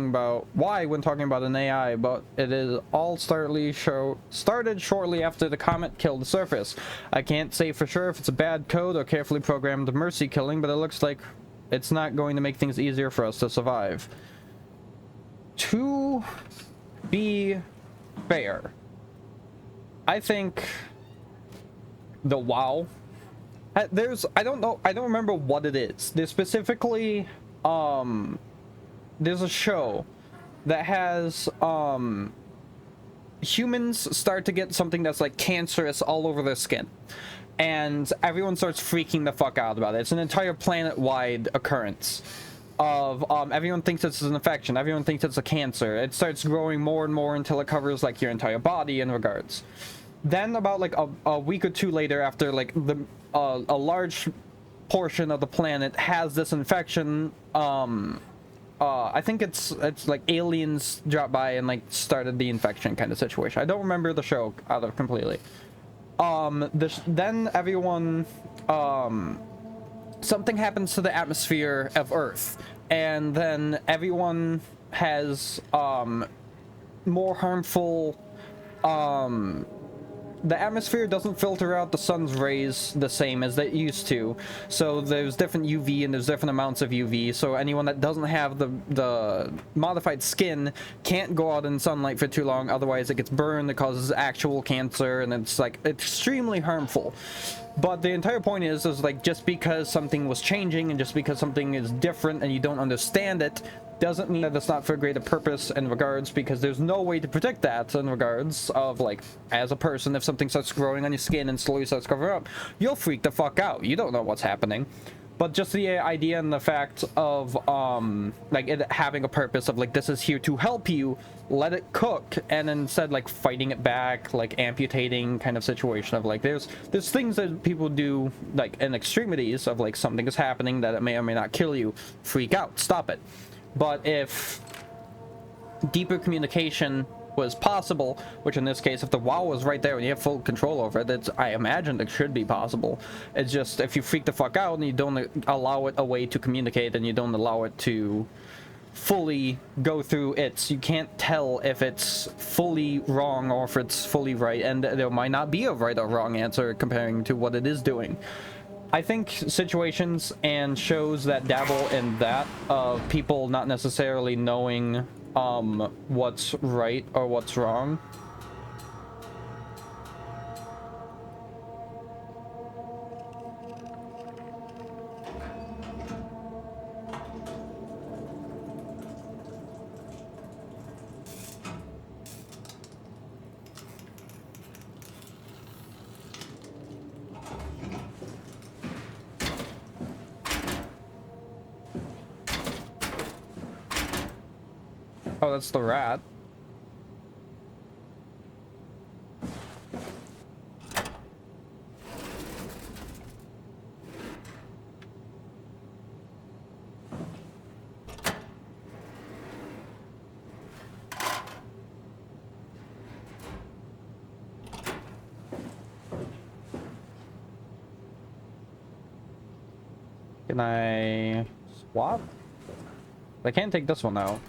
[SPEAKER 1] about an AI, but it is all started shortly after the comet killed the surface. I can't say for sure if it's a bad code or carefully programmed mercy killing, but it looks like it's not going to make things easier for us to survive. To be fair, I think the WoW, I don't remember what it is. There's specifically there's a show that has humans start to get something that's like cancerous all over their skin, and everyone starts freaking the fuck out about it. It's an entire planet-wide occurrence of everyone thinks it's an infection, everyone thinks it's a cancer. It starts growing more and more until it covers like your entire body in regards. Then about like a week or two later, after like a large portion of the planet has this infection, I think it's like aliens dropped by and like started the infection kind of situation. I don't remember the show out of completely. Then everyone, something happens to the atmosphere of Earth, and then everyone has more harmful, the atmosphere doesn't filter out the sun's rays the same as they used to, so there's different UV and there's different amounts of UV, so anyone that doesn't have the modified skin can't go out in sunlight for too long, otherwise it gets burned, it causes actual cancer, and it's like extremely harmful. But the entire point is like, just because something was changing and just because something is different and you don't understand it doesn't mean that it's not for a greater purpose in regards, because there's no way to predict that in regards of like, as a person, if something starts growing on your skin and slowly starts covering up, you'll freak the fuck out. You don't know what's happening. But just the idea and the fact of like it having a purpose of like, this is here to help you, let it cook, and instead like fighting it back, like amputating kind of situation of like, there's things that people do like in extremities of like, something is happening that it may or may not kill you, freak out, stop it. But if deeper communication was possible, which in this case, if the WoW was right there and you have full control over it, that's, I imagine it should be possible. It's just, if you freak the fuck out and you don't allow it a way to communicate and you don't allow it to fully go through its, you can't tell if it's fully wrong or if it's fully right, and there might not be a right or wrong answer comparing to what it is doing. I think situations and shows that dabble in that, of people not necessarily knowing what's right or what's wrong. Oh, that's the rat. Can I swap? I can't take this one out.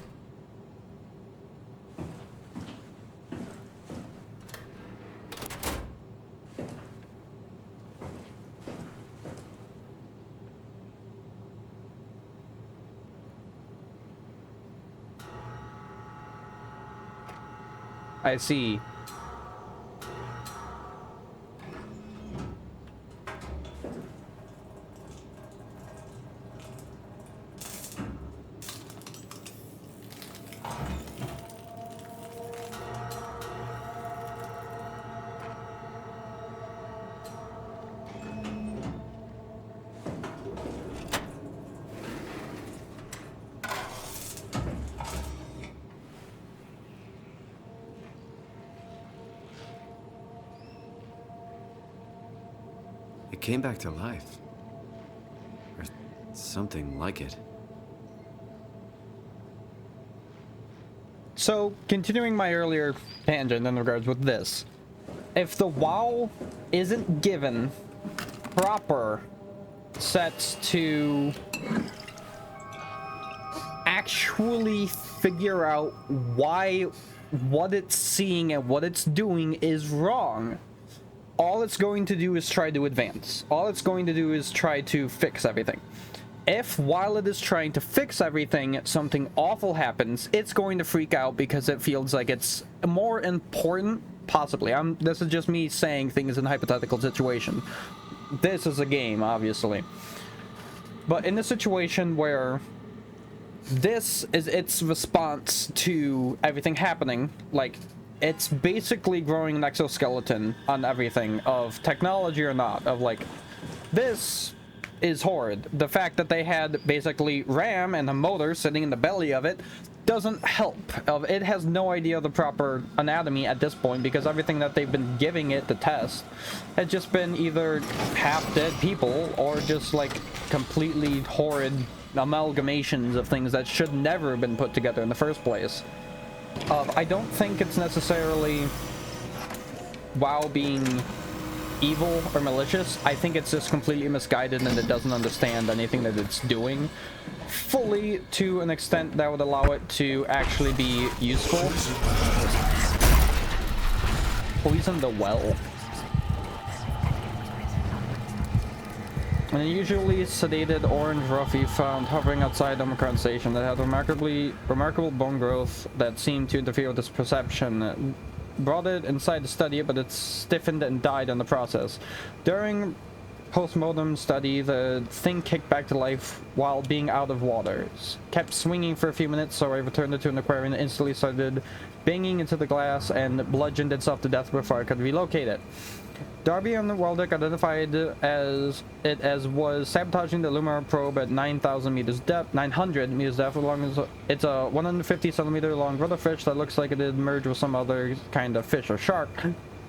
[SPEAKER 1] I see.
[SPEAKER 5] It came back to life. Or something like it.
[SPEAKER 1] So, continuing my earlier tangent in regards with this. If the WoW isn't given proper sets to actually figure out why what it's seeing and what it's doing is wrong, all it's going to do is try to advance. All it's going to do is try to fix everything. If while it is trying to fix everything, something awful happens, it's going to freak out because it feels like it's more important, possibly. This is just me saying things in a hypothetical situation. This is a game, obviously. But in a situation where this is its response to everything happening, like, it's basically growing an exoskeleton on everything, of technology or not, of like, this is horrid. The fact that they had basically RAM and a motor sitting in the belly of it doesn't help. It has no idea of the proper anatomy at this point, because everything that they've been giving it to test has just been either half-dead people or just like completely horrid amalgamations of things that should never have been put together in the first place. I don't think it's necessarily WoW being evil or malicious. I think it's just completely misguided and it doesn't understand anything that it's doing fully to an extent that would allow it to actually be useful. Poison the well. An unusually sedated orange roughy found hovering outside Omicron station that had remarkable bone growth that seemed to interfere with its perception. Brought it inside to study it, but it stiffened and died in the process. During post-mortem study, the thing kicked back to life while being out of water. Kept swinging for a few minutes, so I returned it to an aquarium and instantly started banging into the glass and bludgeoned itself to death before I could relocate it. Darby and Waldeck identified as was sabotaging the Lumar probe at 9,000 meters depth, 900 meters depth. It's a 150 centimeter long brother fish that looks like it did merge with some other kind of fish or shark.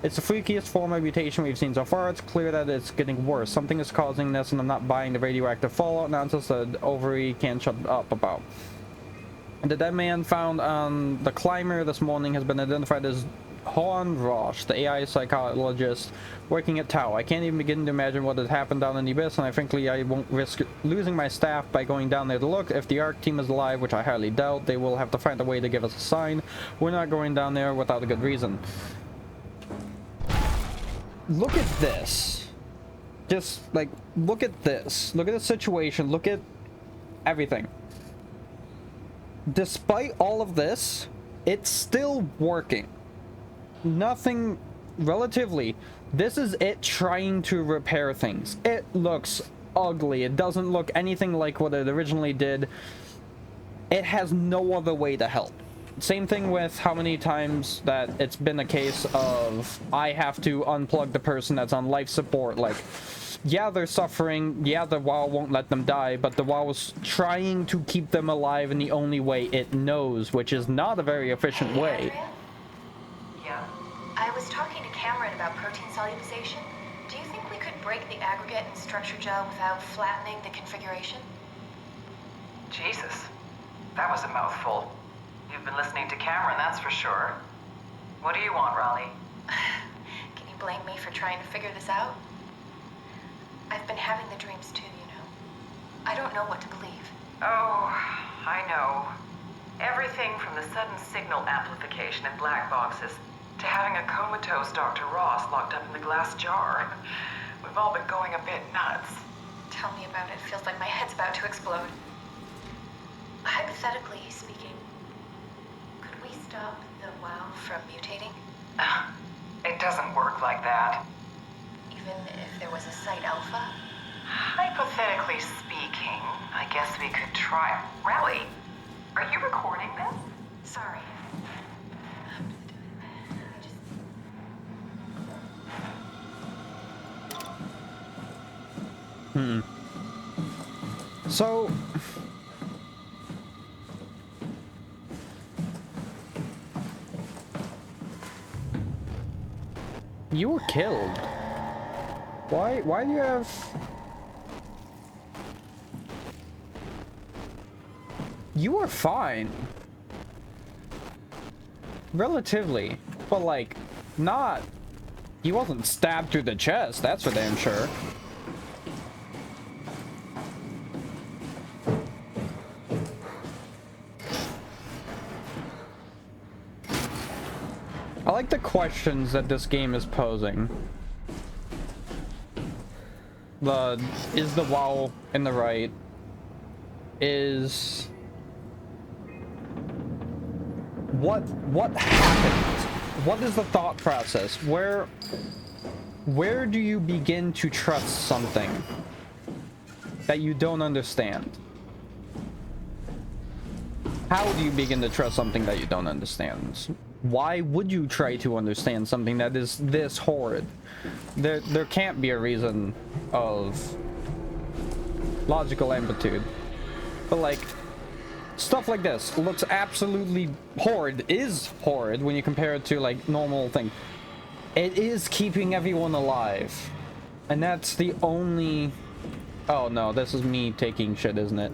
[SPEAKER 1] It's the freakiest form of mutation we've seen so far. It's clear that it's getting worse. Something is causing this, and I'm not buying the radioactive fallout nonsense that Ovary can't shut up about. The dead man found on the climber this morning has been identified as Hoan Roche, the AI psychologist working at Tau. I can't even begin to imagine what had happened down in the abyss, and frankly I won't risk losing my staff by going down there to look. If the ARC team is alive, which I highly doubt, they will have to find a way to give us a sign. We're not going down there without a good reason. Look at this. Just, like, look at this. Look at the situation. Look at everything. Despite all of this, it's still working. Nothing, relatively. This is it trying to repair things. It looks ugly. It doesn't look anything like what it originally did. It has no other way to help. Same thing with how many times that it's been a case of I have to unplug the person that's on life support. Like, yeah, they're suffering. Yeah, the WoW won't let them die, but the WoW is trying to keep them alive in the only way it knows, which is not a very efficient way.
[SPEAKER 6] Yeah. I was talking to Cameron about protein solubilization. Do you think we could break the aggregate and structure gel without flattening the configuration?
[SPEAKER 10] Jesus, that was a mouthful. You've been listening to Cameron, that's for sure. What do you want, Raleigh?
[SPEAKER 6] Can you blame me for trying to figure this out? I've been having the dreams too, you know. I don't know what to believe.
[SPEAKER 10] Oh, I know. Everything from the sudden signal amplification in black boxes to having a comatose Dr. Ross locked up in the glass jar. We've all been going a bit nuts.
[SPEAKER 6] Tell me about it. Feels like my head's about to explode. Hypothetically speaking, could we stop the WoW from mutating?
[SPEAKER 10] It doesn't work like that.
[SPEAKER 6] Even if there was a Site Alpha?
[SPEAKER 10] Hypothetically speaking, I guess we could try. Raleigh, are you recording this?
[SPEAKER 6] Sorry.
[SPEAKER 1] So you were killed. Why do you have... You were fine. Relatively. But like, not... He wasn't stabbed through the chest, that's for damn sure. I like the questions that this game is posing. Is the WoW in the right? Is... What happened? What is the thought process? Where do you begin to trust something that you don't understand? How do you begin to trust something that you don't understand? Why would you try to understand something that is this horrid? There can't be a reason of logical amplitude. But like, stuff like this looks absolutely horrid, is horrid when you compare it to like normal thing. It is keeping everyone alive. And that's the only... Oh no, this is me taking shit, isn't it?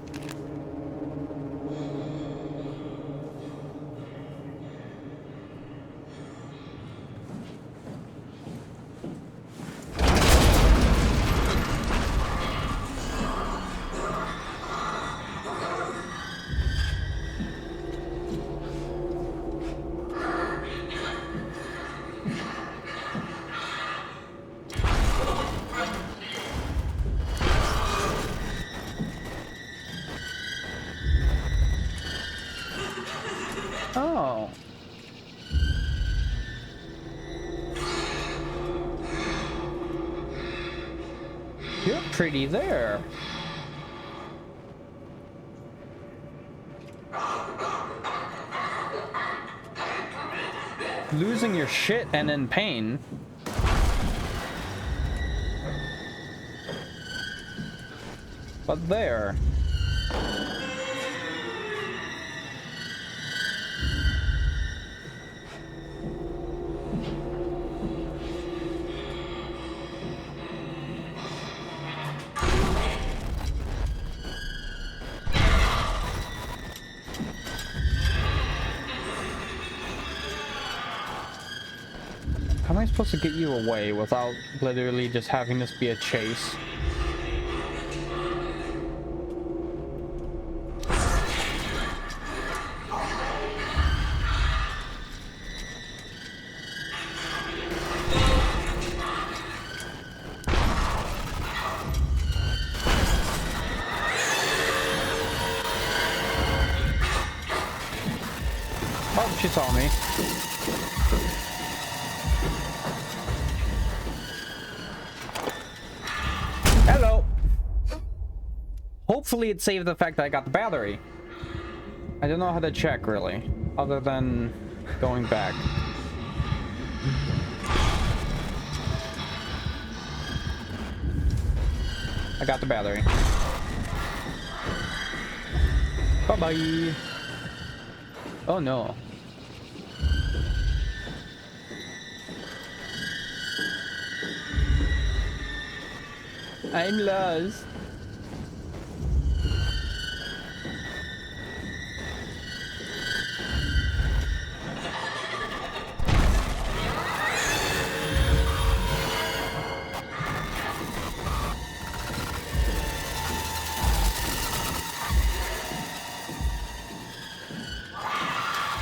[SPEAKER 1] Oh. You're pretty there. Losing your shit and in pain. But there. How am I supposed to get you away without literally just having this be a chase? Oh, she saw me. Hello. Hopefully it saved the fact that I got the battery. I don't know how to check really, other than going back. I got the battery. Bye-bye. Oh no. I'm lost.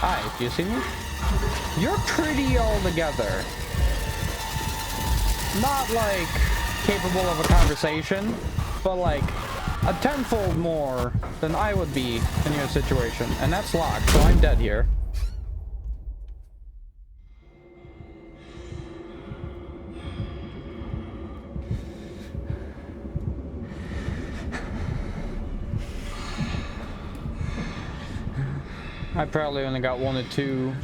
[SPEAKER 1] Hi, do you see me? You're pretty all together. Not like capable of a conversation, but like a tenfold more than I would be in your situation. And that's locked, so I'm dead here. I probably only got 1 or 2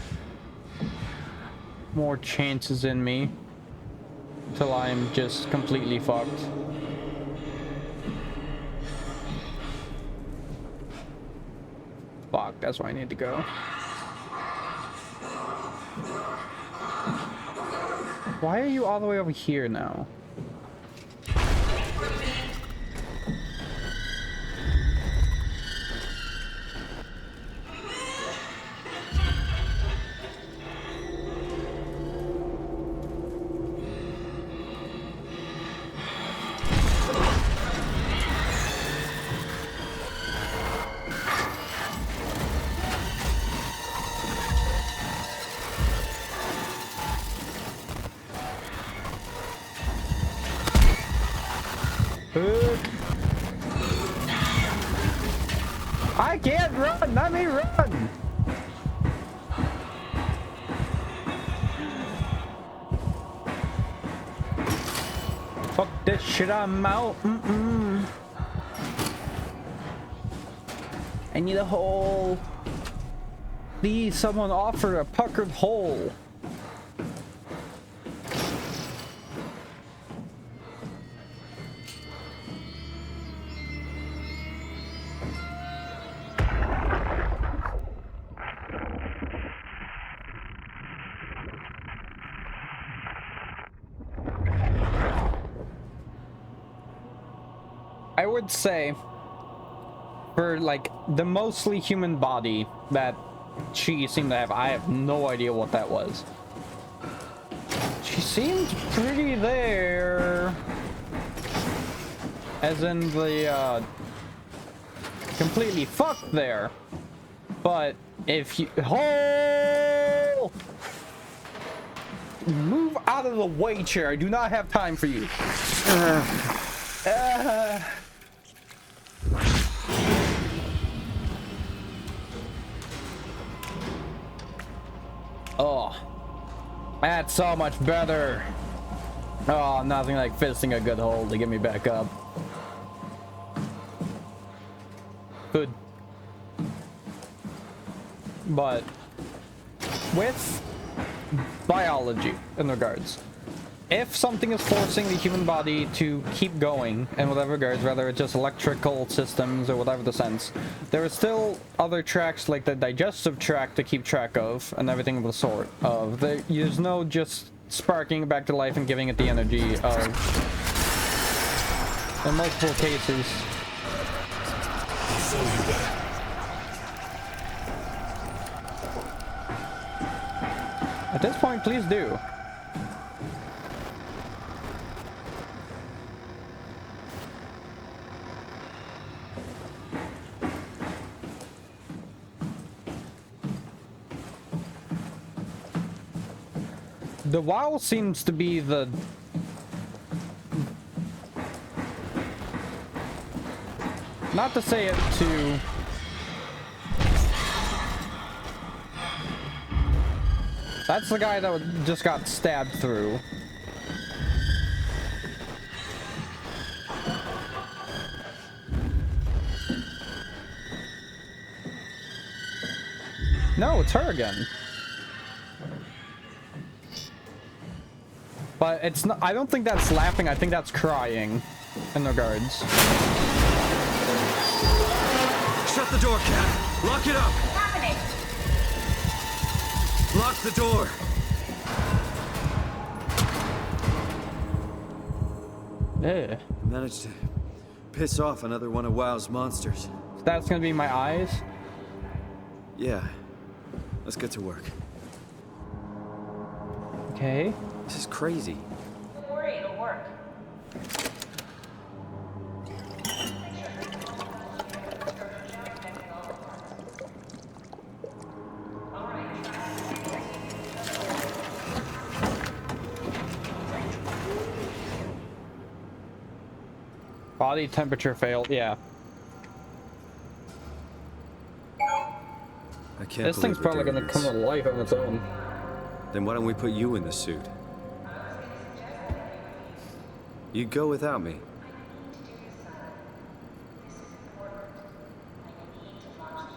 [SPEAKER 1] more chances in me till I'm just completely fucked. Fuck, that's where I need to go. Why are you all the way over here now? I can't run! Let me run! Fuck this shit, I'm out. I need a hole. Please, someone offer a puckered hole. I would say, for like the mostly human body that she seemed to have, I have no idea what that was. She seemed pretty there, as in the completely fucked there. But if you move out of the way, chair. I do not have time for you. Oh, that's so much better. Oh, nothing like fisting a good hole to get me back up. Good. But with biology in regards, if something is forcing the human body to keep going in whatever regards, whether it's just electrical systems or whatever the sense, there are still other tracks like the digestive tract to keep track of and everything of the sort. There's no just sparking it back to life and giving it the energy of, in multiple cases. At this point, please do. The WoW seems to be the... Not to say it to... That's the guy that just got stabbed through. No, it's her again. But it's not, I don't think that's laughing, I think that's crying in regards.
[SPEAKER 5] Shut the door, Cat! Lock it up!
[SPEAKER 3] What's happening?
[SPEAKER 5] Lock the door!
[SPEAKER 1] Yeah.
[SPEAKER 5] Managed to piss off another one of WoW's monsters.
[SPEAKER 1] That's gonna be my eyes?
[SPEAKER 5] Yeah. Let's get to work.
[SPEAKER 1] Okay.
[SPEAKER 5] This is crazy.
[SPEAKER 3] Don't worry, it'll work.
[SPEAKER 1] Body temperature failed, yeah.
[SPEAKER 5] I can't
[SPEAKER 1] This thing's
[SPEAKER 5] believe we're
[SPEAKER 1] probably
[SPEAKER 5] doing
[SPEAKER 1] gonna come
[SPEAKER 5] this.
[SPEAKER 1] to life on its own.
[SPEAKER 5] Then why don't we put you in the suit? You go without me.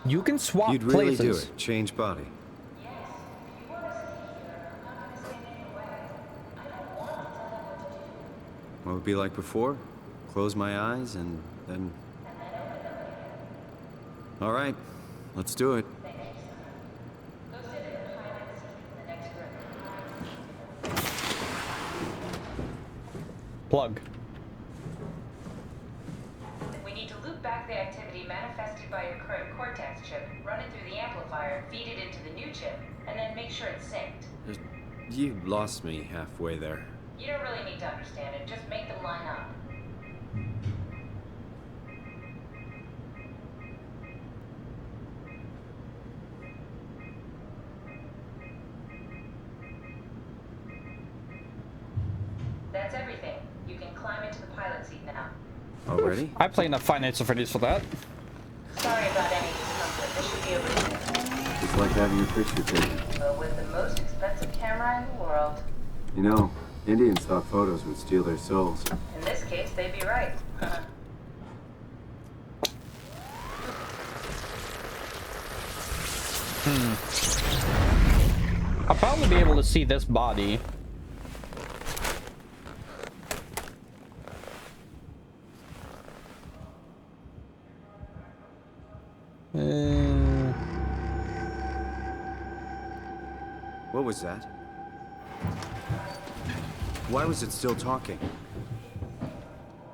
[SPEAKER 1] You can swap
[SPEAKER 5] You'd really
[SPEAKER 1] places.
[SPEAKER 5] do it. Change body. What would it be like before? Close my eyes and then... All right, let's do it.
[SPEAKER 1] Plug.
[SPEAKER 3] We need to loop back the activity manifested by your current Cortex chip, run it through the amplifier, feed it into the new chip, and then make sure it's synced.
[SPEAKER 5] You lost me halfway there.
[SPEAKER 3] You don't really need to understand it, just make them line up. That's everything. You can climb into the pilot seat now.
[SPEAKER 5] Already?
[SPEAKER 1] I play enough Five Nights at Freddy's for that.
[SPEAKER 3] Sorry about any discomfort. This should be over soon.
[SPEAKER 5] It's like having your picture taken.
[SPEAKER 3] But with the most expensive camera in the world.
[SPEAKER 5] You know, Indians thought photos would steal their souls.
[SPEAKER 3] In this case, they'd be right.
[SPEAKER 1] I'll probably be able to see this body.
[SPEAKER 5] What was that? Why was it still talking?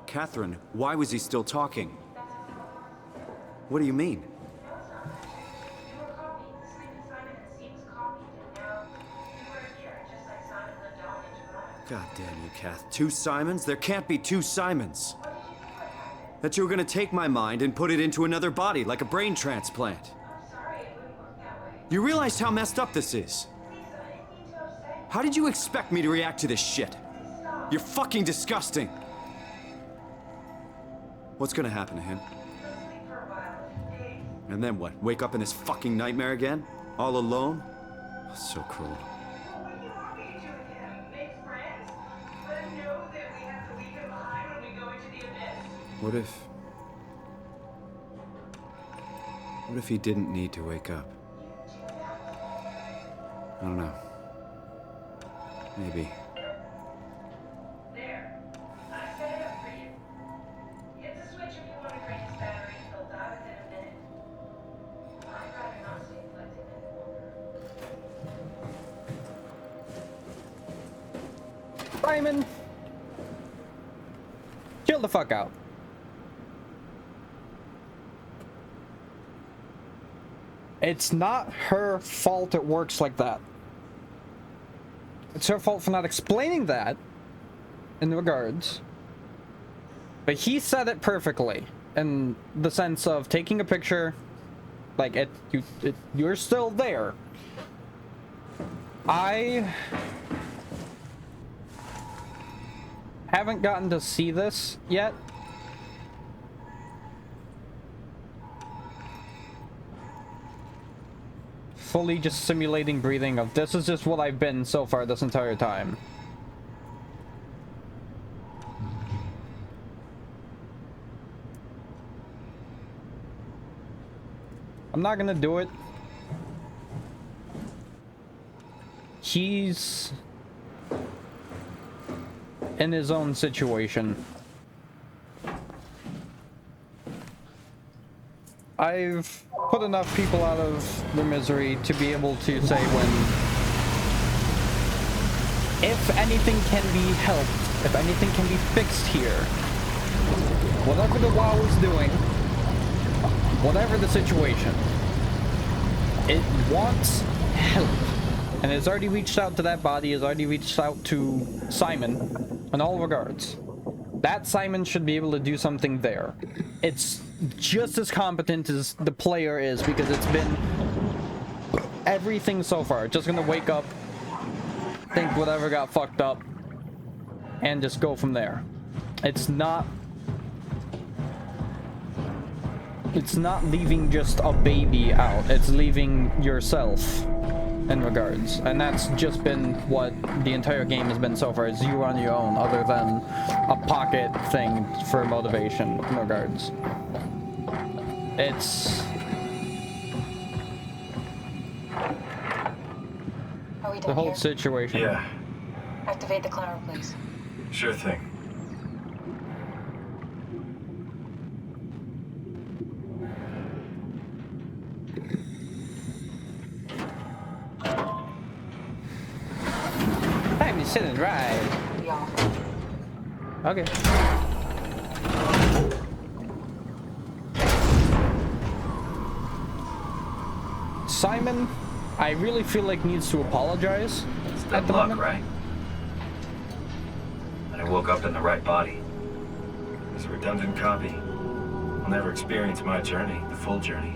[SPEAKER 5] Catherine, why was he still talking? What do you mean? God damn you, Kath. Two Simons? There can't be two Simons. That you were gonna take my mind and put it into another body, like a brain transplant. You realize how messed up this is? How did you expect me to react to this shit? You're fucking disgusting. What's gonna happen to him? And then what? Wake up in this fucking nightmare again? All alone? So cruel. What if he didn't need to wake up? I don't know. Maybe.
[SPEAKER 1] Simon, chill the fuck out. It's not her fault it works like that. It's her fault for not explaining that in regards. But he said it perfectly in the sense of taking a picture, like you're still there. I haven't gotten to see this yet. Fully just simulating breathing of this is just what I've been so far this entire time. I'm not gonna do it. He's in his own situation. I've put enough people out of their misery to be able to say when, if anything can be helped, if anything can be fixed here, whatever the WoW is doing, whatever the situation, it wants help. And it's already reached out to that body, has already reached out to Simon in all regards. That Simon should be able to do something there. It's just as competent as the player is because it's been everything so far. Just gonna wake up, think whatever got fucked up, and just go from there. It's not leaving just a baby out. It's leaving yourself in regards, and that's just been what the entire game has been so far, is you on your own, other than a pocket thing for motivation in regards. It's
[SPEAKER 3] Are we done
[SPEAKER 1] the whole
[SPEAKER 3] here?
[SPEAKER 1] situation.
[SPEAKER 4] Yeah,
[SPEAKER 3] Activate the climber, please.
[SPEAKER 4] sure thing.
[SPEAKER 1] Time to sit and ride.
[SPEAKER 3] Yeah.
[SPEAKER 1] Okay. Simon, I really feel like needs to apologize
[SPEAKER 4] It's
[SPEAKER 1] at
[SPEAKER 4] that
[SPEAKER 1] the
[SPEAKER 4] luck,
[SPEAKER 1] moment.
[SPEAKER 4] right? And I woke up in the right body. It's a redundant copy. I'll never experience my journey, the full journey.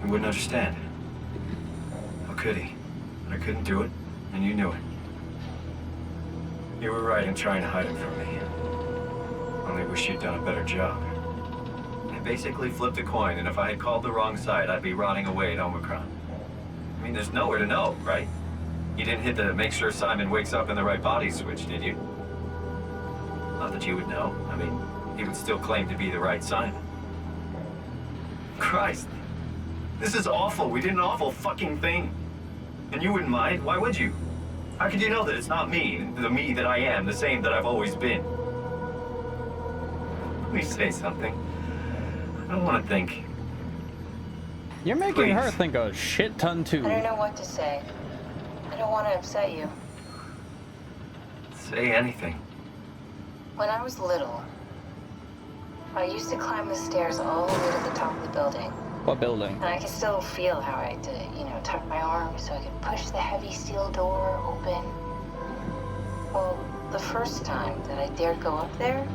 [SPEAKER 4] He wouldn't understand. How could he? But I couldn't do it, and you knew it. You were right in trying to hide him from me. Only wish you'd done a better job. I basically flipped a coin, and if I had called the wrong side, I'd be rotting away at Omicron. I mean, there's nowhere to know, right? You didn't hit the make sure Simon wakes up in the right body switch, did you? Not that you would know. I mean, he would still claim to be the right Simon. Christ. This is awful. We did an awful fucking thing. And you wouldn't mind? Why would you? How could you know that it's not me, the me that I am, the same that I've always been? Please say something. I don't want to think.
[SPEAKER 1] You're making her
[SPEAKER 4] Please.
[SPEAKER 1] think a shit ton too.
[SPEAKER 3] I don't know what to say. I don't want to upset you.
[SPEAKER 4] Say anything.
[SPEAKER 3] When I was little, I used to climb the stairs all the way to the top of the building.
[SPEAKER 1] What building?
[SPEAKER 3] And I could still feel how I had to, tuck my arm so I could push the heavy steel door open. Well, the first time that I dared go up there,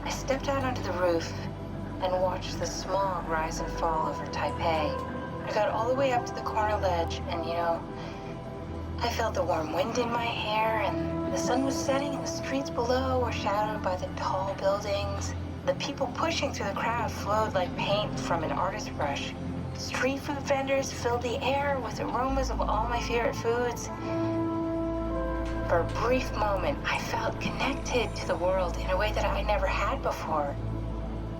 [SPEAKER 3] I stepped out onto the roof and watched the smog rise and fall over Taipei. I got all the way up to the corner ledge and, I felt the warm wind in my hair and the sun was setting and the streets below were shadowed by the tall buildings. The people pushing through the crowd flowed like paint from an artist's brush. Street food vendors filled the air with aromas of all my favorite foods. For a brief moment, I felt connected to the world in a way that I never had before.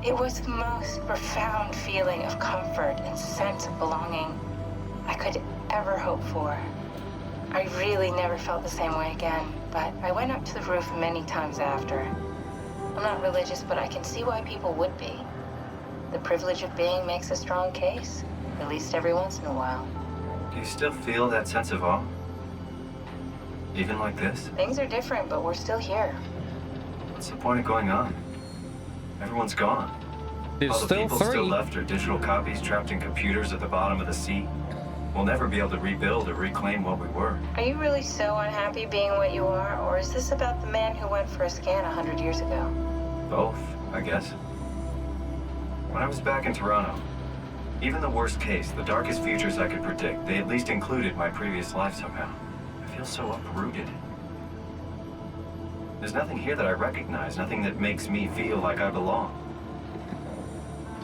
[SPEAKER 3] It was the most profound feeling of comfort and sense of belonging I could ever hope for. I really never felt the same way again, but I went up to the roof many times after. I'm not religious, but I can see why people would be. The privilege of being makes a strong case, at least every once in a while.
[SPEAKER 4] Do you still feel that sense of awe? Even like this?
[SPEAKER 3] Things are different, but we're still here.
[SPEAKER 4] What's the point of going on? Everyone's gone.
[SPEAKER 1] There's
[SPEAKER 4] All the
[SPEAKER 1] still
[SPEAKER 4] people
[SPEAKER 1] 3.
[SPEAKER 4] still left are digital copies trapped in computers at the bottom of the sea. We'll never be able to rebuild or reclaim what we were.
[SPEAKER 3] Are you really so unhappy being what you are, or is this about the man who went for a scan 100 years ago?
[SPEAKER 4] Both, I guess. When I was back in Toronto, even the worst case, the darkest futures I could predict, they at least included my previous life somehow. I feel so uprooted. There's nothing here that I recognize, nothing that makes me feel like I belong.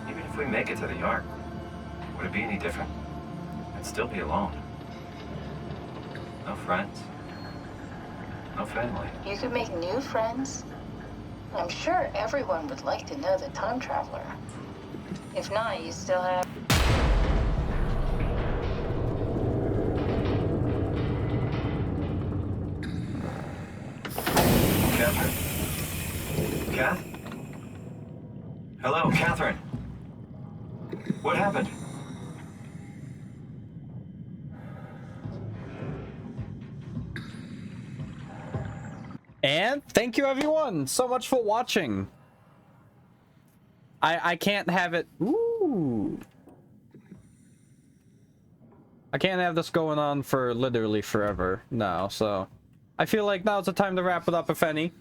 [SPEAKER 4] Even if we make it to the Ark, would it be any different? I'd still be alone. No friends. No family.
[SPEAKER 3] You could make new friends. I'm sure everyone would like to know the time traveler. If not, you still have...
[SPEAKER 4] Catherine? Kath? Hello, Catherine. What happened?
[SPEAKER 1] And thank you everyone so much for watching. I can't have it. Ooh. I can't have this going on for literally forever now, so I feel like now's the time to wrap it up, if any.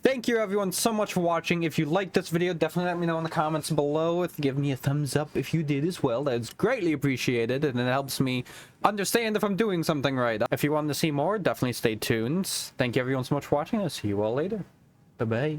[SPEAKER 1] Thank you everyone so much for watching. If you liked this video, definitely let me know in the comments below. Give me a thumbs up if you did as well. That's greatly appreciated, and it helps me understand if I'm doing something right. If you want to see more, definitely stay tuned. Thank you everyone so much for watching. I'll see you all later. Bye-bye.